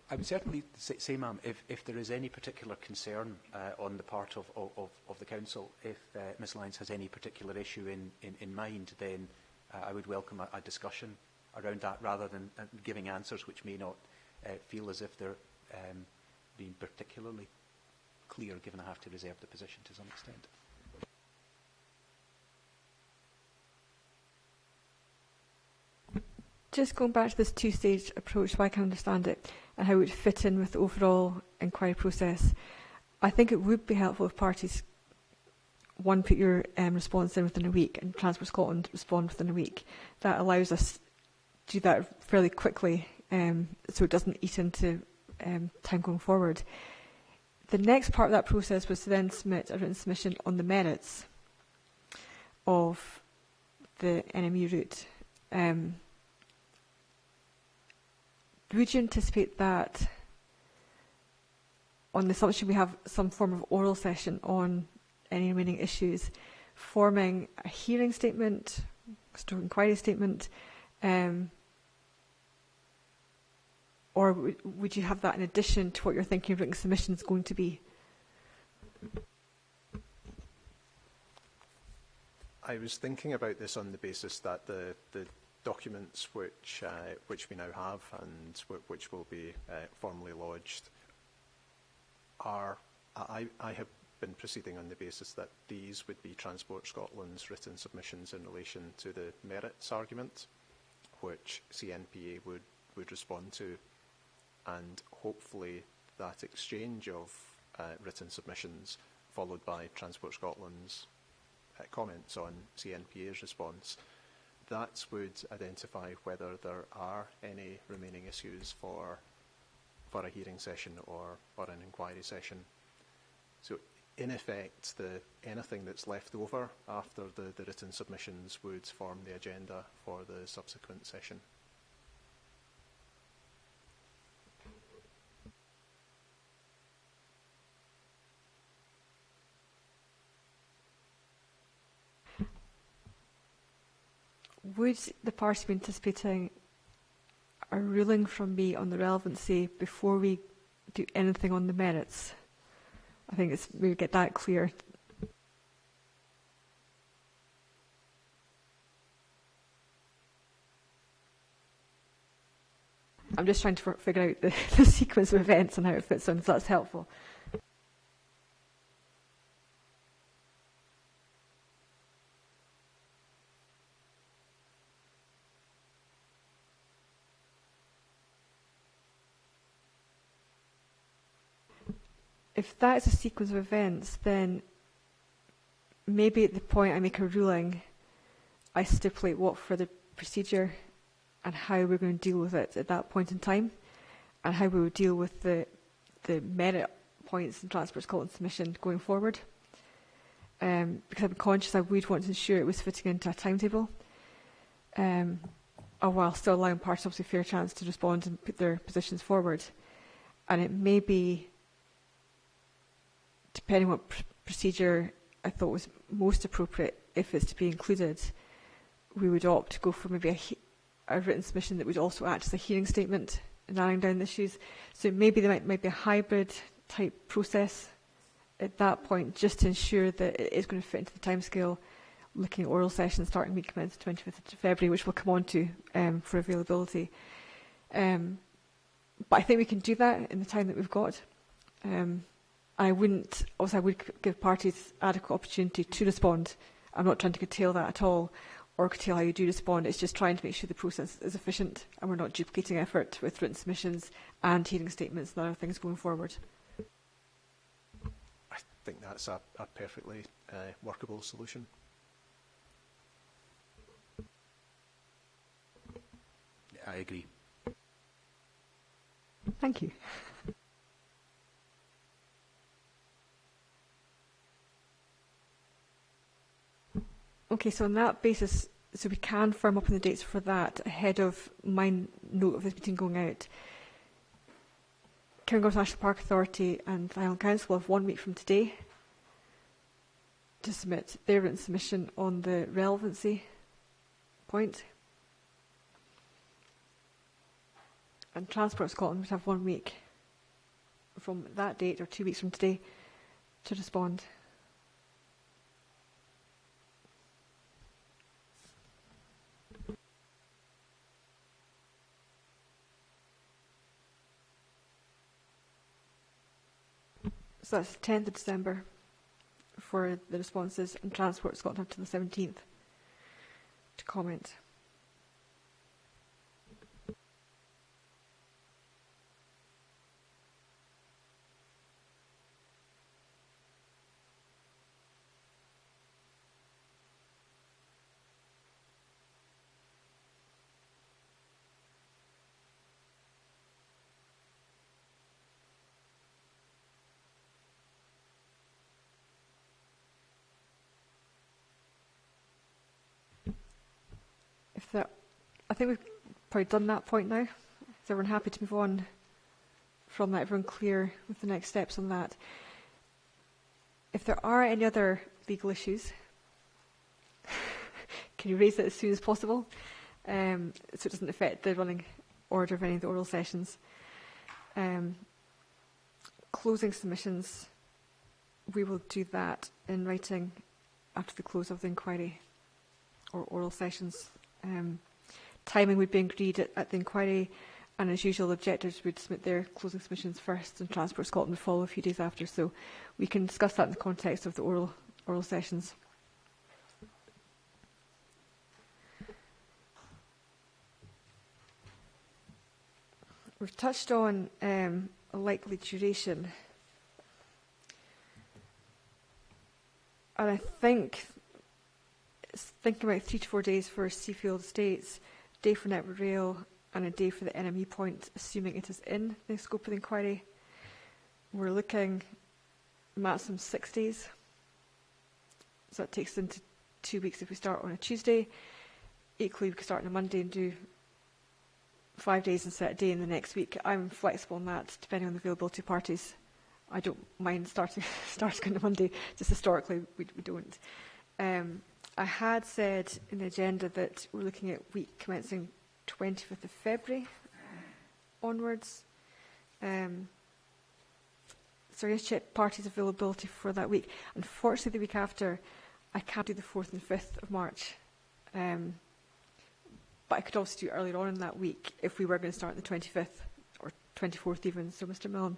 I would certainly say, ma'am, if there is any particular concern on the part of the Council, if Ms Lyons has any particular issue in mind, then I would welcome a discussion around that rather than giving answers which may not feel as if they're being particularly clear, given I have to reserve the position to some extent. Just going back to this two-stage approach, so I can understand it, and how it would fit in with the overall inquiry process, I think it would be helpful if parties, one, put your response in within a week, and Transport Scotland respond within a week. That allows us to do that fairly quickly, so it doesn't eat into time going forward. The next part of that process was to then submit a written submission on the merits of the NMU route. Would you anticipate that, on the assumption we have some form of oral session on any remaining issues, forming a hearing statement, stroke inquiry statement, or would you have that in addition to what you're thinking of written submission is going to be? I was thinking about this on the basis that the documents which we now have and which will be formally lodged are, I have been proceeding on the basis that these would be Transport Scotland's written submissions in relation to the merits argument, which CNPA would respond to, and hopefully that exchange of written submissions followed by Transport Scotland's comments on CNPA's response. That would identify whether there are any remaining issues for a hearing session or an inquiry session. So in effect, anything that's left over after the written submissions would form the agenda for the subsequent session. Would the party be anticipating a ruling from me on the relevancy before we do anything on the merits? I think we get that clear. I'm just trying to figure out the sequence of events and how it fits in, so that's helpful. If that is a sequence of events, then maybe at the point I make a ruling, I stipulate what further procedure and how we're going to deal with it at that point in time, and how we will deal with the merit points in Transport Scotland's submission going forward. Because I'm conscious I would want to ensure it was fitting into a timetable, while still allowing parties obviously a fair chance to respond and put their positions forward. And it may be, depending on what procedure I thought was most appropriate, if it's to be included, we would opt to go for maybe a written submission that would also act as a hearing statement, narrowing down the issues. So maybe there might be a hybrid type process at that point, just to ensure that it is going to fit into the timescale, looking at oral sessions starting week commencing 25th of February, which we'll come on to for availability. But I think we can do that in the time that we've got. I would give parties adequate opportunity to respond. I'm not trying to curtail that at all, or curtail how you do respond. It's just trying to make sure the process is efficient and we're not duplicating effort with written submissions and hearing statements and other things going forward. I think that's a perfectly workable solution. I agree. Thank you. Okay, so on that basis, so we can firm up on the dates for that ahead of my note of this meeting going out. Cairngorms National Park Authority and the Highland Council will have 1 week from today to submit their written submission on the relevancy point. And Transport Scotland would have 1 week from that date, or 2 weeks from today, to respond. So that's 10th of December for the responses, and Transport Scotland have to the 17th to comment. I think we've probably done that point now. Is everyone happy to move on from that? Everyone clear with the next steps on that? If there are any other legal issues, can you raise it as soon as possible, so it doesn't affect the running order of any of the oral sessions? Closing submissions, we will do that in writing after the close of the inquiry or oral sessions. Timing would be agreed at the inquiry, and as usual, objectors would submit their closing submissions first, and Transport Scotland would follow a few days after. So we can discuss that in the context of the oral sessions. We've touched on a likely duration, and I think thinking about 3 to 4 days for Seafield Estates, a day for Network Rail, and a day for the NME point, assuming it is in the scope of the inquiry. We're looking maximum 6 days. So that takes us into 2 weeks if we start on a Tuesday. Equally, we could start on a Monday and do 5 days and set a day in the next week. I'm flexible on that, depending on the availability of parties. I don't mind starting on a Monday, just historically we don't. I had said in the agenda that we're looking at week commencing 25th of February onwards. So I'm going to check parties' availability for that week. Unfortunately, the week after, I can't do the 4th and 5th of March. But I could also do earlier on in that week if we were going to start on the 25th or 24th even. So, Mr. Milne.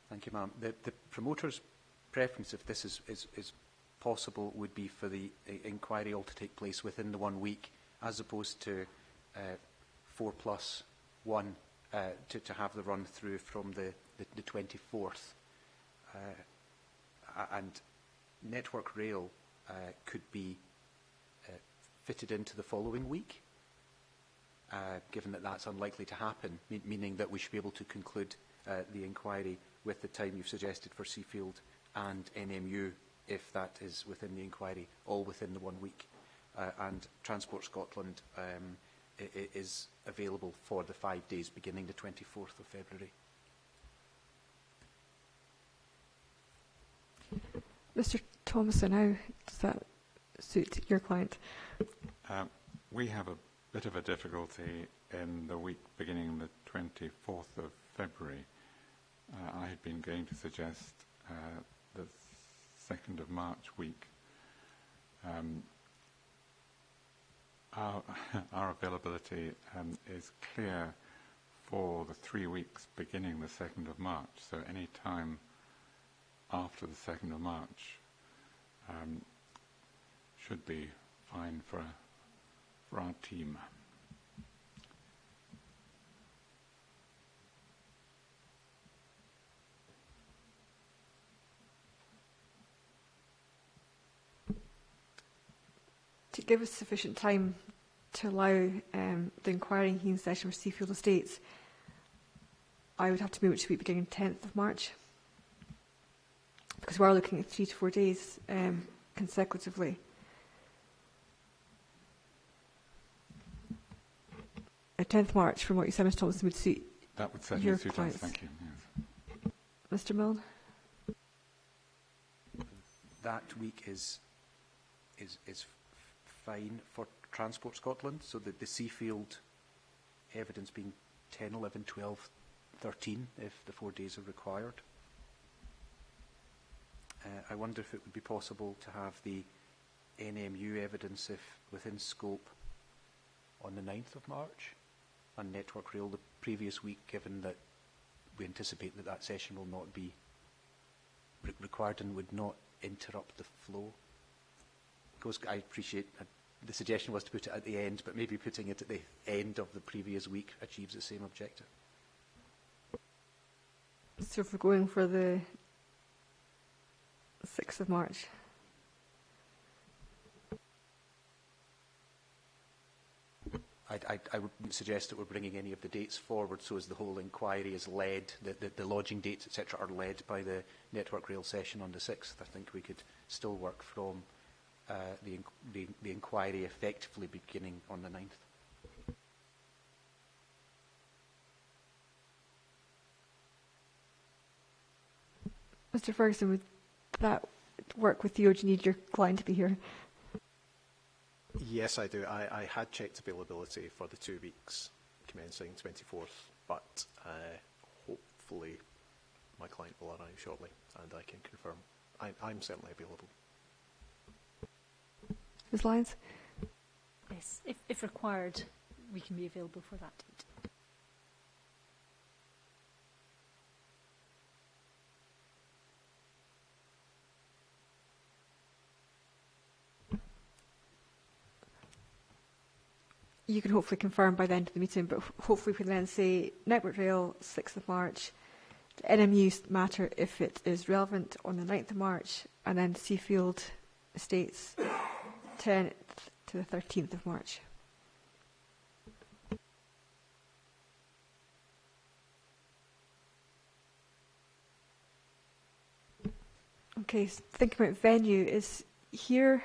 Thank you, ma'am. The promoter's preference, if this is possible, would be for the inquiry all to take place within the 1 week, as opposed to 4+1 to have the run through from the 24th. And Network Rail could be fitted into the following week, given that that's unlikely to happen, meaning that we should be able to conclude the inquiry with the time you've suggested for Seafield and NMU, if that is within the inquiry, all within the 1 week. And Transport Scotland is available for the 5 days beginning the 24th of February. Mr. Thomason, how does that suit your client? We have a bit of a difficulty in the week beginning the 24th of February. I had been going to suggest the 2nd of March week. Our availability is clear for the 3 weeks beginning the 2nd of March, so any time after the 2nd of March should be fine for our team. To give us sufficient time to allow the inquiry and hearing session for Seafield Estates, I would have to move it to week beginning 10th of March, because we are looking at 3 to 4 days consecutively. 10th March, from what you said, Mr. Thompson, would suit that would certainly your suit us. clients. Thank you. Yes. Mr. Milne? That week is fine for Transport Scotland, so that the Seafield evidence being 10, 11, 12, 13, if the 4 days are required. I wonder if it would be possible to have the NMU evidence, if within scope, on the 9th of March, and Network Rail the previous week, given that we anticipate that that session will not be required and would not interrupt the flow. Because I appreciate the suggestion was to put it at the end, but maybe putting it at the end of the previous week achieves the same objective. So if we're going for the 6th of March. I wouldn't suggest that we're bringing any of the dates forward so as the whole inquiry is led, the lodging dates, etc., are led by the Network Rail session on the 6th. I think we could still work from the inquiry effectively beginning on the 9th. Mr. Ferguson, would that work with you, or do you need your client to be here? Yes, I do. I had checked availability for the 2 weeks commencing 24th, but hopefully my client will arrive shortly and I can confirm. I'm certainly available. Ms. Lyons? Yes, if required, we can be available for that date. You can hopefully confirm by the end of the meeting, but hopefully we can then say Network Rail, 6th of March, the NMU matter if it is relevant on the 9th of March, and then Seafield Estates 10th to the 13th of March. Okay, so thinking about venue, is here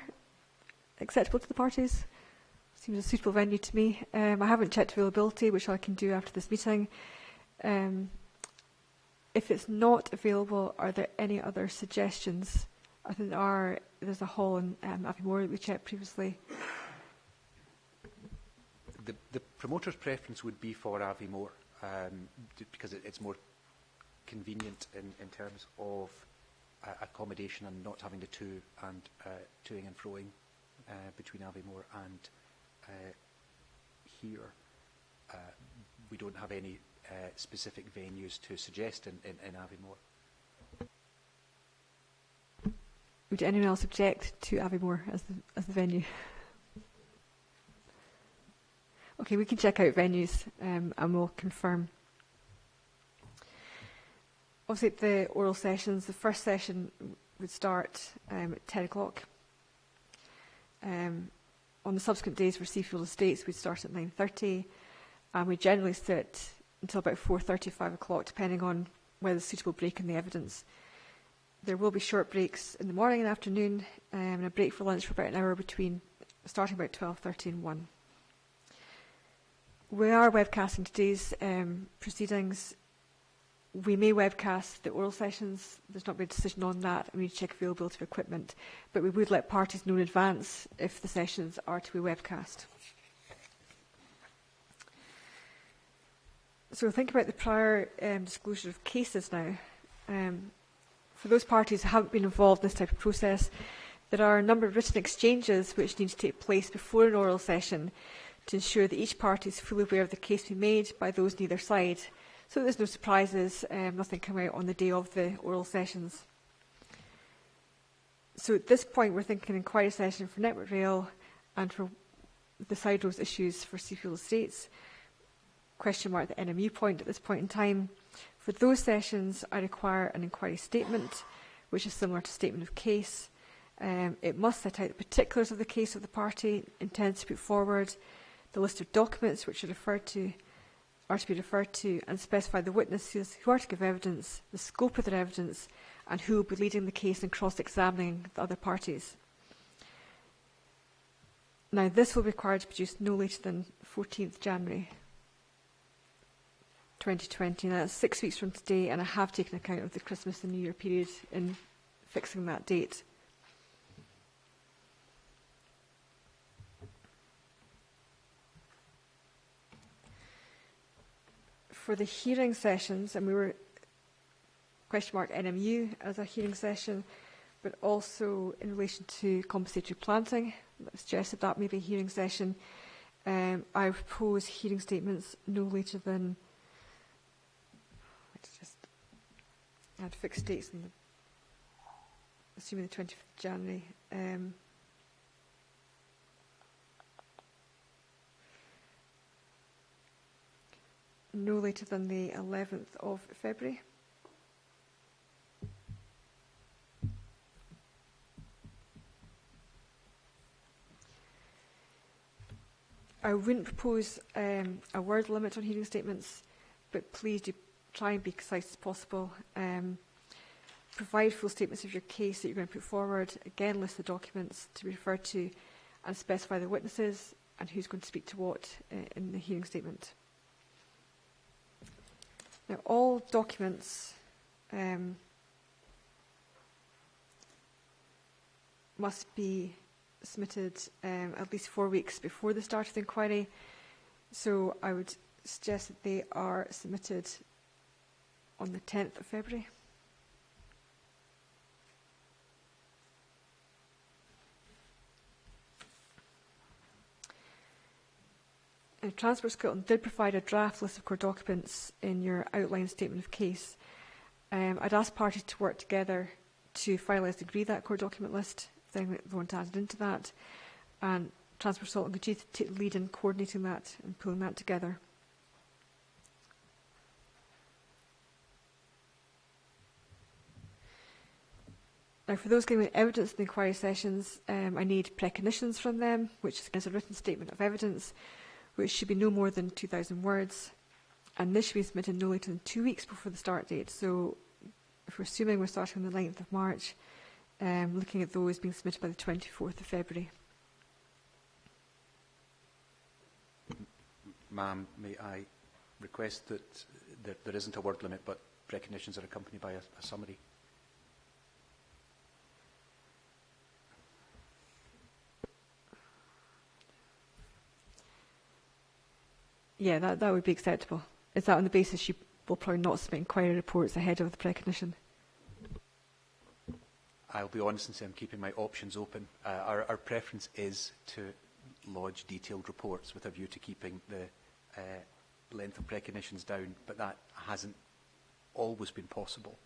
acceptable to the parties? Seems a suitable venue to me. I haven't checked availability, which I can do after this meeting. If it's not available, are there any other suggestions? I think there's a hall in Aviemore that we checked previously. The promoter's preference would be for Aviemore, because it's more convenient in terms of accommodation and not having to toing and froing between Aviemore and here. We don't have any specific venues to suggest in Aviemore. Would anyone else object to Aviemore as the venue? Okay, we can check out venues and we'll confirm. Obviously, the oral sessions, the first session would start at 10 o'clock. On the subsequent days for Seafield Estates, we'd start at 9:30, and we generally sit until about 4:30, 5 o'clock, depending on whether there's suitable break in the evidence. There will be short breaks in the morning and afternoon, and a break for lunch for about an hour starting about 12:30 and 1. We are webcasting today's proceedings. We may webcast the oral sessions. There's not been a decision on that. We need to check availability of equipment. But we would let parties know in advance if the sessions are to be webcast. So think about the prior disclosure of cases now. For those parties who haven't been involved in this type of process, there are a number of written exchanges which need to take place before an oral session to ensure that each party is fully aware of the case to be made by those on either side, so there's no surprises, nothing coming out on the day of the oral sessions. So at this point, we're thinking inquiry session for Network Rail and for the side roads issues for Seafield Estates. Question mark the NMU point at this point in time. For those sessions, I require an inquiry statement, which is similar to statement of case. It must set out the particulars of the case of the party intends to put forward, the list of documents which are to be referred to, and specify the witnesses who are to give evidence, the scope of their evidence, and who will be leading the case and cross-examining the other parties. Now, this will be required to produce no later than 14th January 2020. Now, that's 6 weeks from today, and I have taken account of the Christmas and New Year period in fixing that date. For the hearing sessions, and we were question mark NMU as a hearing session, but also in relation to compensatory planting, I suggested that may be a hearing session. I propose hearing statements no later than, let's just add fixed dates, assuming the 25th of January. No later than the 11th of February. I wouldn't propose a word limit on hearing statements, but please do try and be concise as possible. Provide full statements of your case that you're going to put forward. Again, list the documents to be referred to and specify the witnesses and who's going to speak to what in the hearing statement. Now, all documents must be submitted at least 4 weeks before the start of the inquiry. So I would suggest that they are submitted on the 10th of February. Transport Scotland did provide a draft list of core documents in your outline statement of case. I'd ask parties to work together to finalise and agree that core document list, if they want to add it into that. And Transport Scotland could take the lead in coordinating that and pulling that together. Now, for those giving evidence in the inquiry sessions, I need precognitions from them, which is a written statement of evidence, which should be no more than 2,000 words, and this should be submitted no later than 2 weeks before the start date. So, if we're assuming we're starting on the 9th of March, looking at those being submitted by the 24th of February. Ma'am, may I request that there isn't a word limit, but precognitions are accompanied by a summary? Yeah, that would be acceptable. Is that on the basis you will probably not submit inquiry reports ahead of the precognition? I'll be honest and say I'm keeping my options open. Our preference is to lodge detailed reports with a view to keeping the length of precognitions down, but that hasn't always been possible.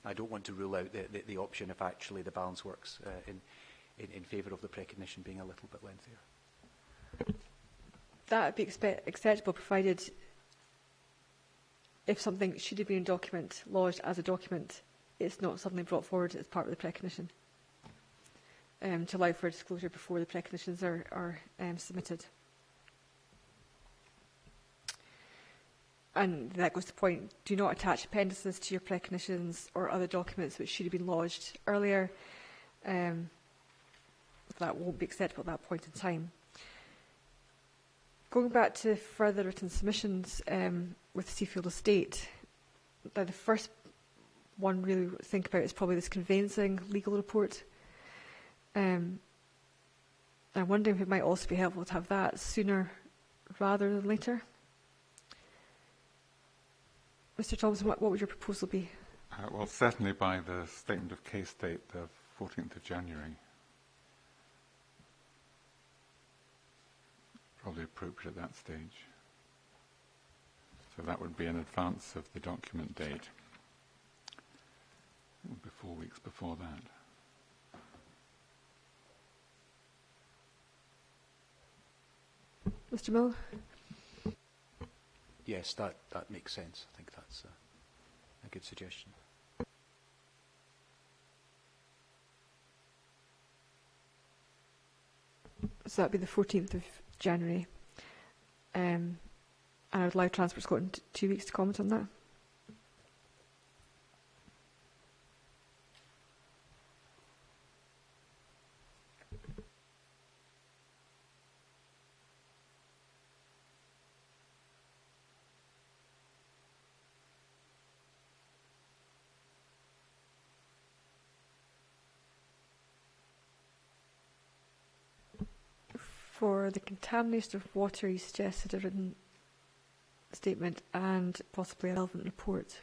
I don't want to rule out the option if actually the balance works in favour of the precognition being a little bit lengthier. That would be acceptable, provided if something should have been a document lodged as a document, it's not suddenly brought forward as part of the precognition, to allow for disclosure before the precognitions are submitted. And that goes to the point, do not attach appendices to your precognitions or other documents which should have been lodged earlier. That won't be acceptable at that point in time. Going back to further written submissions with Seafield Estate, the first one really to think about is probably this conveyancing legal report. I'm wondering if it might also be helpful to have that sooner rather than later. Mr. Thompson, what would your proposal be? Well, certainly by the statement of case date, the 14th of January. Probably appropriate at that stage. So that would be in advance of the document date. It would be 4 weeks before that. Mr. Mill? Yes, that makes sense. I think that's a good suggestion. So that would be the 14th of January. And I would allow Transport Scotland 2 weeks to comment on that. For the contamination of water, you suggested a written statement and possibly a relevant report.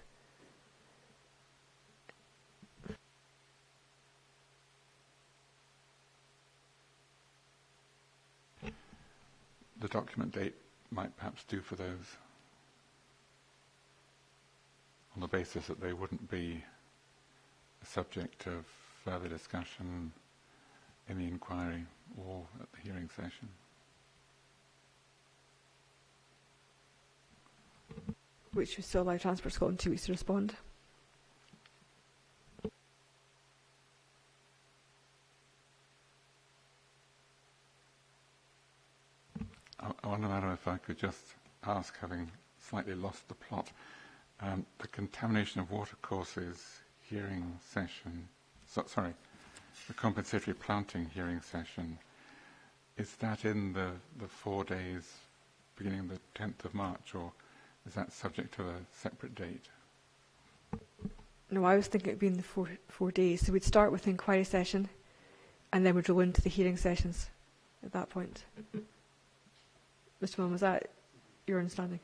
The document date might perhaps do for those, on the basis that they wouldn't be a subject of further discussion in the inquiry or at the hearing session. Which would still allow Transport Scotland 2 weeks to respond. I wonder, Madam, if I could just ask, having slightly lost the plot, the contamination of watercourses hearing session, the compensatory planting hearing session, is that in the 4 days beginning the 10th of March, or is that subject to a separate date? No, I was thinking it would be in the four days. So we'd start with the inquiry session and then we'd roll into the hearing sessions at that point. Mr. Mullen, was that your understanding?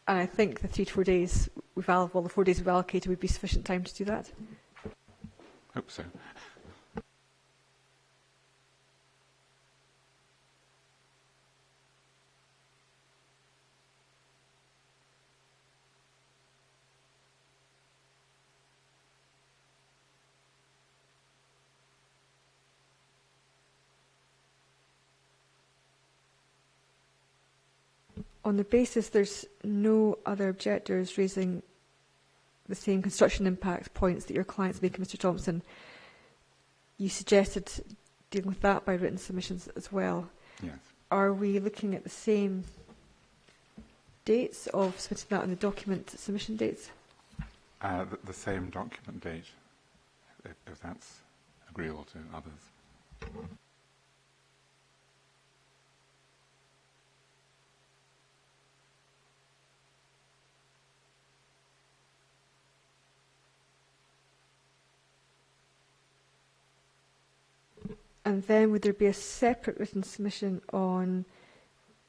And I think the 3 to 4 days the 4 days we've allocated would be sufficient time to do that. Hope so. On the basis there's no other objectors raising the same construction impact points that your client's making, Mr. Thompson, you suggested dealing with that by written submissions as well. Yes. Are we looking at the same dates of submitting that on the document submission dates? The same document date, if that's agreeable to others. And then would there be a separate written submission on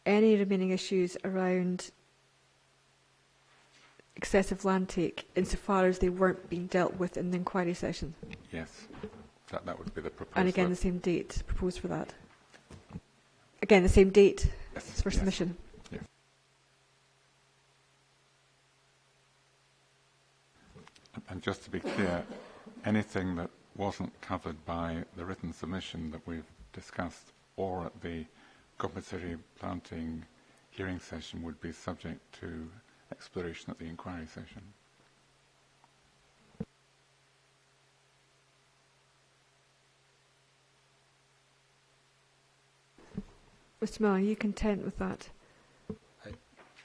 any remaining issues around excessive land take insofar as they weren't being dealt with in the inquiry session? Yes, that would be the proposal. And again, the same date proposed for that? Again, the same date for submission? Yes. And just to be clear, anything that wasn't covered by the written submission that we've discussed or at the compulsory planting hearing session would be subject to exploration at the inquiry session. Mr. Miller, are you content with that?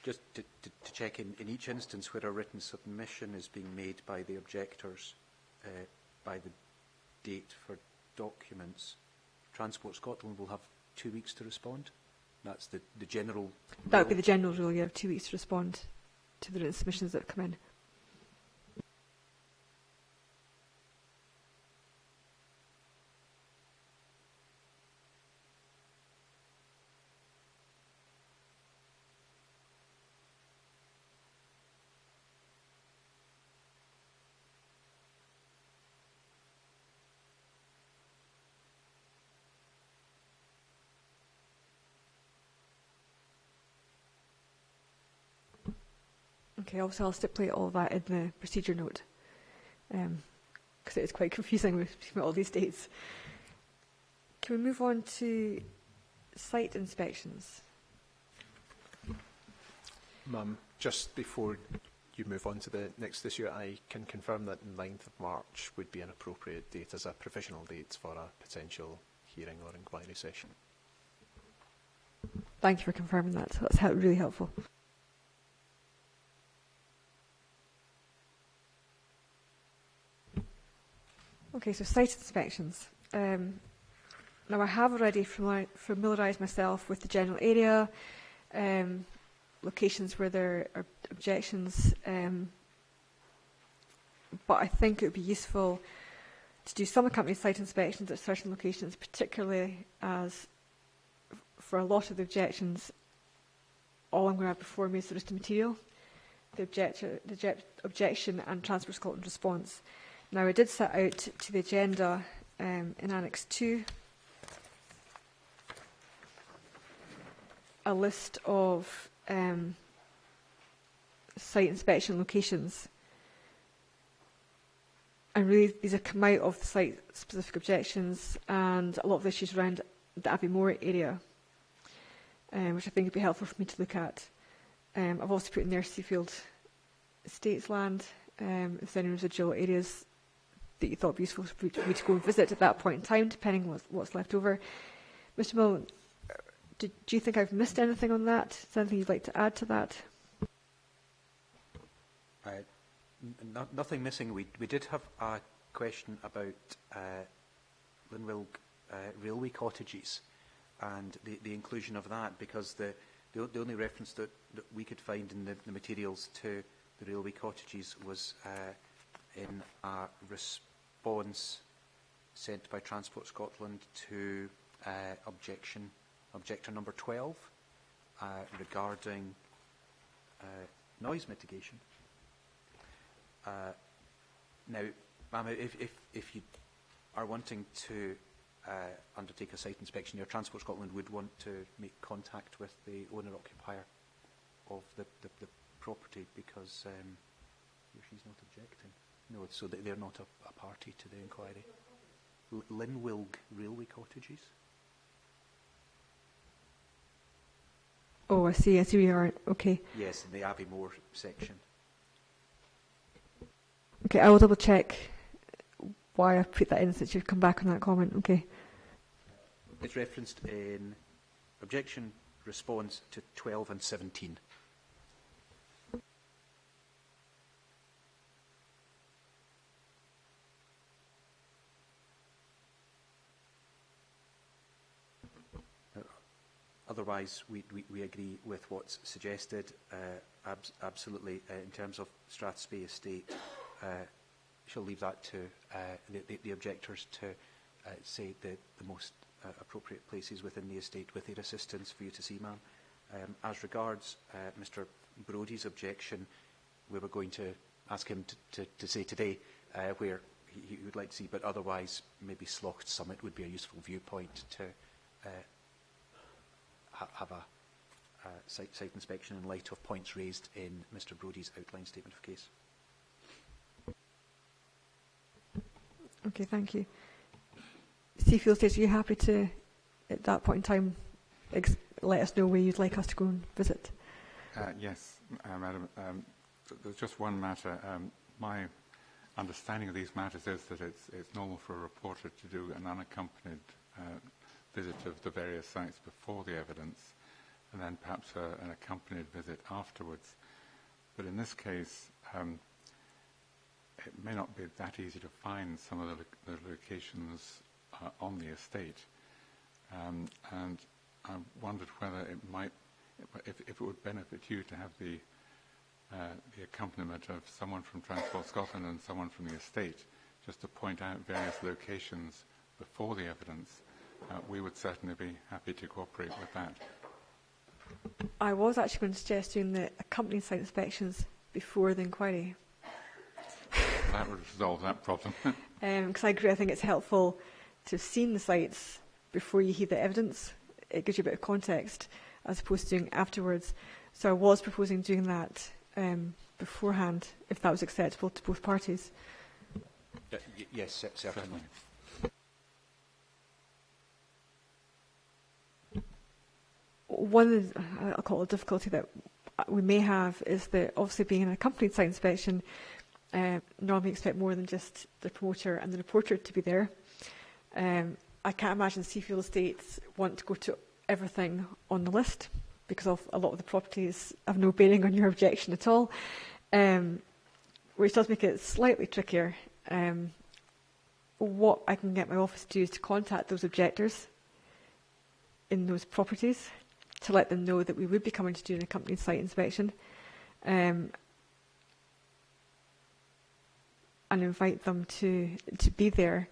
Just to check, in each instance where a written submission is being made by the objectors by the date for documents, Transport Scotland will have 2 weeks to respond. That's the general rule. That would be the general rule. You have 2 weeks to respond to the written submissions that have come in. Okay, obviously I'll stipulate all of that in the procedure note, because it is quite confusing with all these dates. Can we move on to site inspections? Ma'am, just before you move on to the next issue, I can confirm that 9th of March would be an appropriate date as a provisional date for a potential hearing or inquiry session. Thank you for confirming that. That's really helpful. Okay, so site inspections. Now I have already familiarised myself with the general area, locations where there are objections, but I think it would be useful to do some accompanied site inspections at certain locations, particularly as for a lot of the objections, all I'm going to have before me is the written material, the objection and Transport Scotland response. Now, I did set out to the agenda in Annex 2 a list of site inspection locations. And really, these have come out of the site-specific objections and a lot of the issues around the Abbey Moor area, which I think would be helpful for me to look at. I've also put in there Seafield Estates land, if there's any residual areas that you thought would be useful for me to go and visit at that point in time, depending on what's left over. Mr. Millen, do you think I've missed anything on that? Is there anything you'd like to add to that? Nothing missing. We did have a question about Linwilg railway cottages and the inclusion of that, because the only reference that we could find in the materials to the railway cottages was in a response sent by Transport Scotland to objector number 12 regarding noise mitigation. Now, ma'am, if you are wanting to undertake a site inspection, your Transport Scotland would want to make contact with the owner-occupier of the property, because she's not objecting. No, so they're not a party to the inquiry. Linwilg railway cottages? Oh, I see where you are. Okay. Yes, in the Abbey Moor section. Okay, I will double check why I put that in since you've come back on that comment. Okay. It's referenced in objection response to 12 and 17. Otherwise, we agree with what's suggested. Absolutely, in terms of Strathspey Estate, shall leave that to the objectors to say the most appropriate places within the estate with their assistance for you to see, ma'am. As regards Mr Brodie's objection, we were going to ask him to say today where he would like to see, but otherwise maybe Slochd Summit would be a useful viewpoint to have a site inspection in light of points raised in Mr Brodie's outline statement of case. Okay, thank you. Seafield Estates, are you happy to, at that point in time, let us know where you'd like us to go and visit? Yes, Madam. There's just one matter. My understanding of these matters is that it's normal for a reporter to do an unaccompanied visit of the various sites before the evidence, and then perhaps an accompanied visit afterwards. But in this case, it may not be that easy to find some of the locations on the estate, and I wondered whether it might, if it would benefit you to have the accompaniment of someone from Transport Scotland and someone from the estate, just to point out various locations before the evidence. We would certainly be happy to cooperate with that. I was actually going to suggest doing the accompanying site inspections before the inquiry. That would resolve that problem. Because I agree, I think it's helpful to have seen the sites before you hear the evidence. It gives you a bit of context as opposed to doing afterwards. So I was proposing doing that beforehand, if that was acceptable to both parties. Yes, certainly. One, I'll call it a difficulty that we may have is that obviously being an accompanied site inspection, normally expect more than just the promoter and the reporter to be there. I can't imagine Seafield Estates want to go to everything on the list because of a lot of the properties have no bearing on your objection at all, which does make it slightly trickier. What I can get my office to do is to contact those objectors in those properties to let them know that we would be coming to do an accompanied site inspection, and invite them to be there,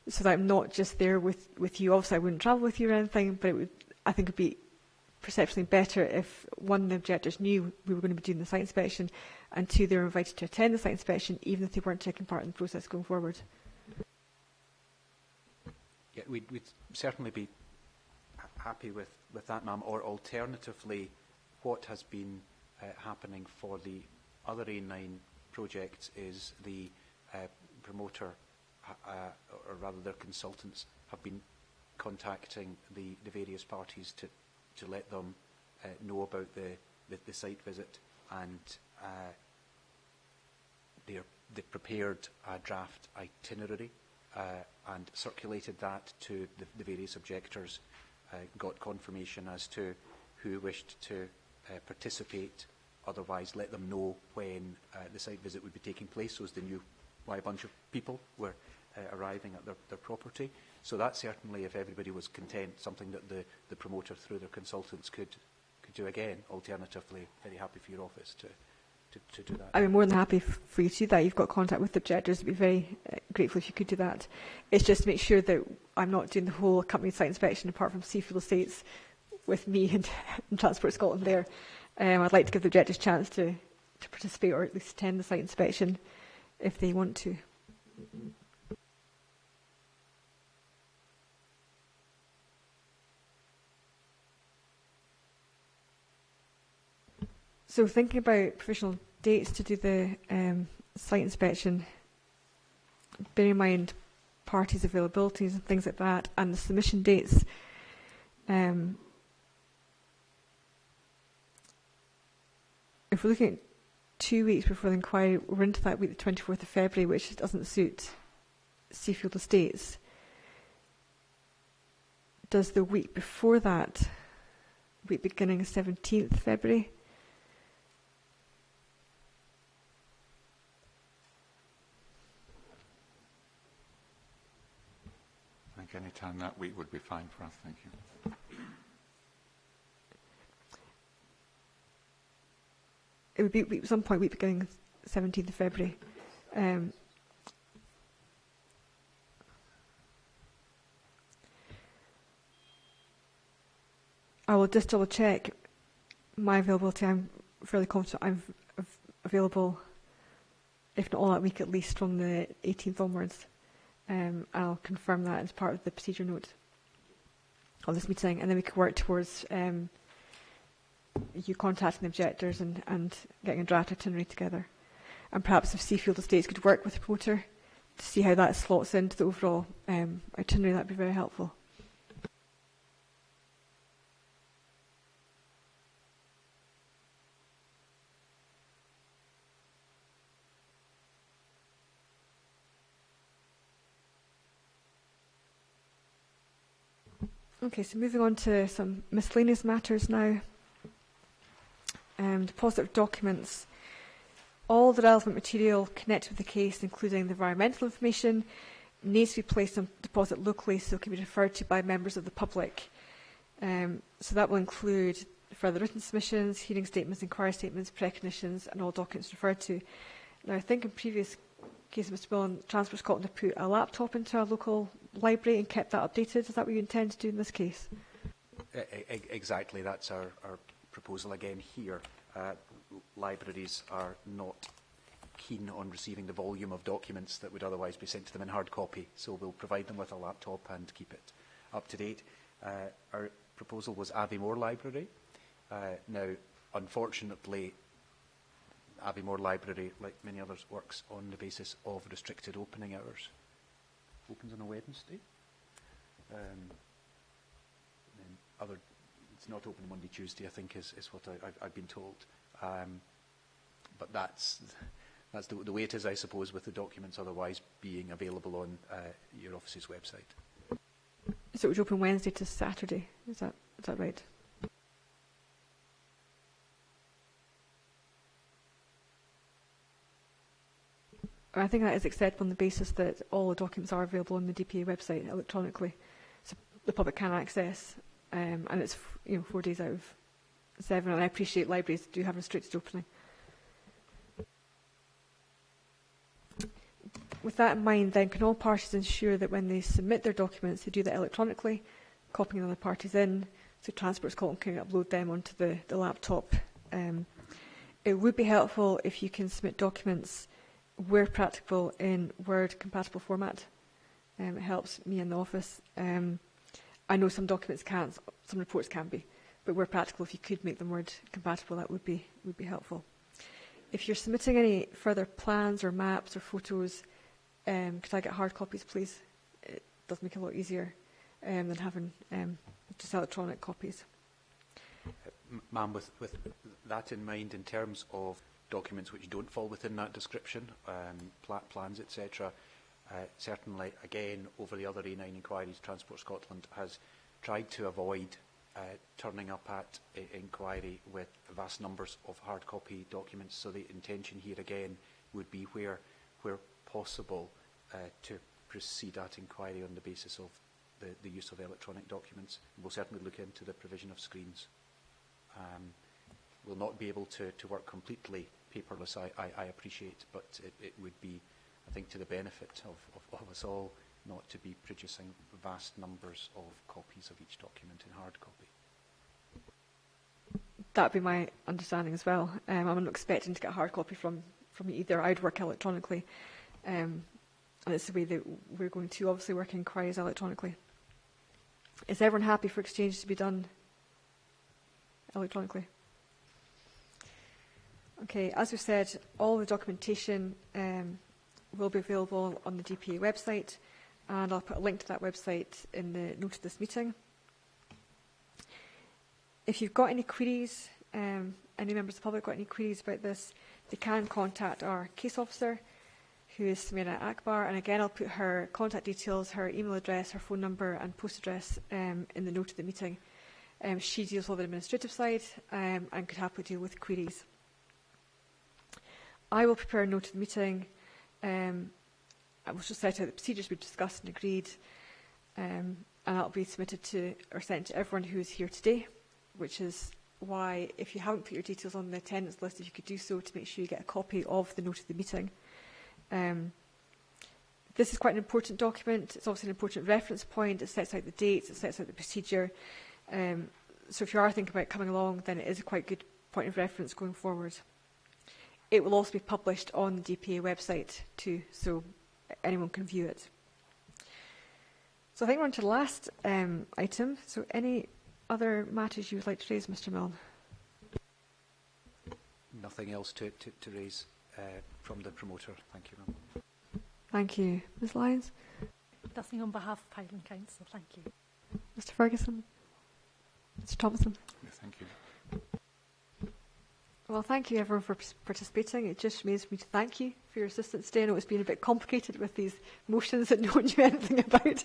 so that I'm not just there with you. Obviously, I wouldn't travel with you or anything, but I think it would be perceptually better if one of the objectors knew we were going to be doing the site inspection, and two, they were invited to attend the site inspection, even if they weren't taking part in the process going forward. Yeah, we'd certainly be happy with that, ma'am. Or alternatively, what has been happening for the other A9 projects is the promoter, or rather their consultants, have been contacting the various parties to let them know about the site visit, and they've prepared a draft itinerary and circulated that to the various objectors, got confirmation as to who wished to participate, otherwise let them know when the site visit would be taking place, so as they knew why a bunch of people were arriving at their property. So that certainly, if everybody was content, something that the promoter through their consultants could do again. Alternatively, very happy for your office to do that. I'd be more than happy for you to do that. You've got contact with the objectors. I'd be very grateful if you could do that. It's just to make sure that I'm not doing the whole accompanied site inspection apart from Seafield Estates with me and Transport Scotland there. I'd like to give the objectors a chance to participate or at least attend the site inspection if they want to. So thinking about provisional dates to do the site inspection, bearing in mind parties' availabilities and things like that, and the submission dates, if we're looking at 2 weeks before the inquiry, we're into that week, the 24th of February, which doesn't suit Seafield Estates. Does the week before that, week beginning 17th February? I think any time that week would be fine for us, thank you. It would be some point week beginning 17th of February. I will just double check my availability. I'm fairly confident I'm available, if not all that week, at least from the 18th onwards. I'll confirm that as part of the procedure note of this meeting, and then we can work towards you contacting the objectors and getting a draft itinerary together. And perhaps if Seafield Estates could work with the promoter to see how that slots into the overall itinerary, that would be very helpful. Okay, so moving on to some miscellaneous matters now. Deposit of documents. All the relevant material connected with the case, including the environmental information, needs to be placed on deposit locally so it can be referred to by members of the public. So that will include further written submissions, hearing statements, inquiry statements, precognitions, and all documents referred to. Now, I think in previous cases, Mr. Billen, Transport Scotland have put a laptop into our local library and kept that updated. Is that what you intend to do in this case? Exactly, that's our proposal again here. Libraries are not keen on receiving the volume of documents that would otherwise be sent to them in hard copy, so we'll provide them with a laptop and keep it up to date. Our proposal was Aviemore Library. Now, unfortunately, Aviemore Library, like many others, works on the basis of restricted opening hours. Opens on a Wednesday. It's not open Monday, Tuesday, I think, is what I've been told. But that's the way it is, I suppose, with the documents otherwise being available on your office's website. So it would open Wednesday to Saturday, is that right? I think that is acceptable on the basis that all the documents are available on the DPA website electronically, so the public can access, and it's 4 days out of 7. And I appreciate libraries do have restricted opening. With that in mind, then, can all parties ensure that when they submit their documents, they do that electronically, copying other parties in, so Transport Scotland can upload them onto the laptop. It would be helpful if you can submit documents where practicable in Word-compatible format. It helps me in the office. I know some documents can't, some reports can be, but where practical, if you could make them Word-compatible, that would be helpful. If you're submitting any further plans or maps or photos, could I get hard copies, please? It does make it a lot easier than having just electronic copies. Ma'am, with that in mind, in terms of documents which don't fall within that description, plans, etc., certainly, again, over the other A9 inquiries, Transport Scotland has tried to avoid turning up at inquiry with vast numbers of hard copy documents. So the intention here, again, would be where possible to proceed at inquiry on the basis of the use of electronic documents. We'll certainly look into the provision of screens. We'll not be able to work completely paperless, I appreciate, but it would be, I think, to the benefit of us all not to be producing vast numbers of copies of each document in hard copy. That would be my understanding as well. I'm not expecting to get a hard copy from you either. I'd work electronically, and it's the way that we're going to obviously work inquiries electronically. Is everyone happy for exchange to be done electronically? Okay, as we said, all the documentation will be available on the DPA website, and I'll put a link to that website in the note of this meeting. If you've got any queries, any members of the public got any queries about this, they can contact our case officer, who is Samira Akbar, and again I'll put her contact details, her email address, her phone number and post address in the note of the meeting. She deals with the administrative side and could happily deal with queries. I will prepare a note of the meeting. I will just set out the procedures we've discussed and agreed, and that'll be submitted to or sent to everyone who is here today, which is why, if you haven't put your details on the attendance list, if you could do so to make sure you get a copy of the note of the meeting. This is quite an important document. It's obviously an important reference point. It sets out the dates, it sets out the procedure. So if you are thinking about coming along, then it is a quite good point of reference going forward. It will also be published on the DPA website too, so anyone can view it. So I think we're on to the last item. So any other matters you would like to raise, Mr. Milne? Nothing else to raise from the promoter. Thank you, ma'am. Thank you. Ms Lyons? Nothing on behalf of Highland Council, thank you. Mr Ferguson? Mr Thompson? Yes, thank you. Well, thank you everyone for participating. It just remains for me to thank you for your assistance today. I know it's been a bit complicated with these motions that no one knew anything about,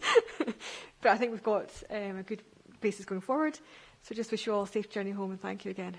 but I think we've got a good basis going forward. So just wish you all a safe journey home and thank you again.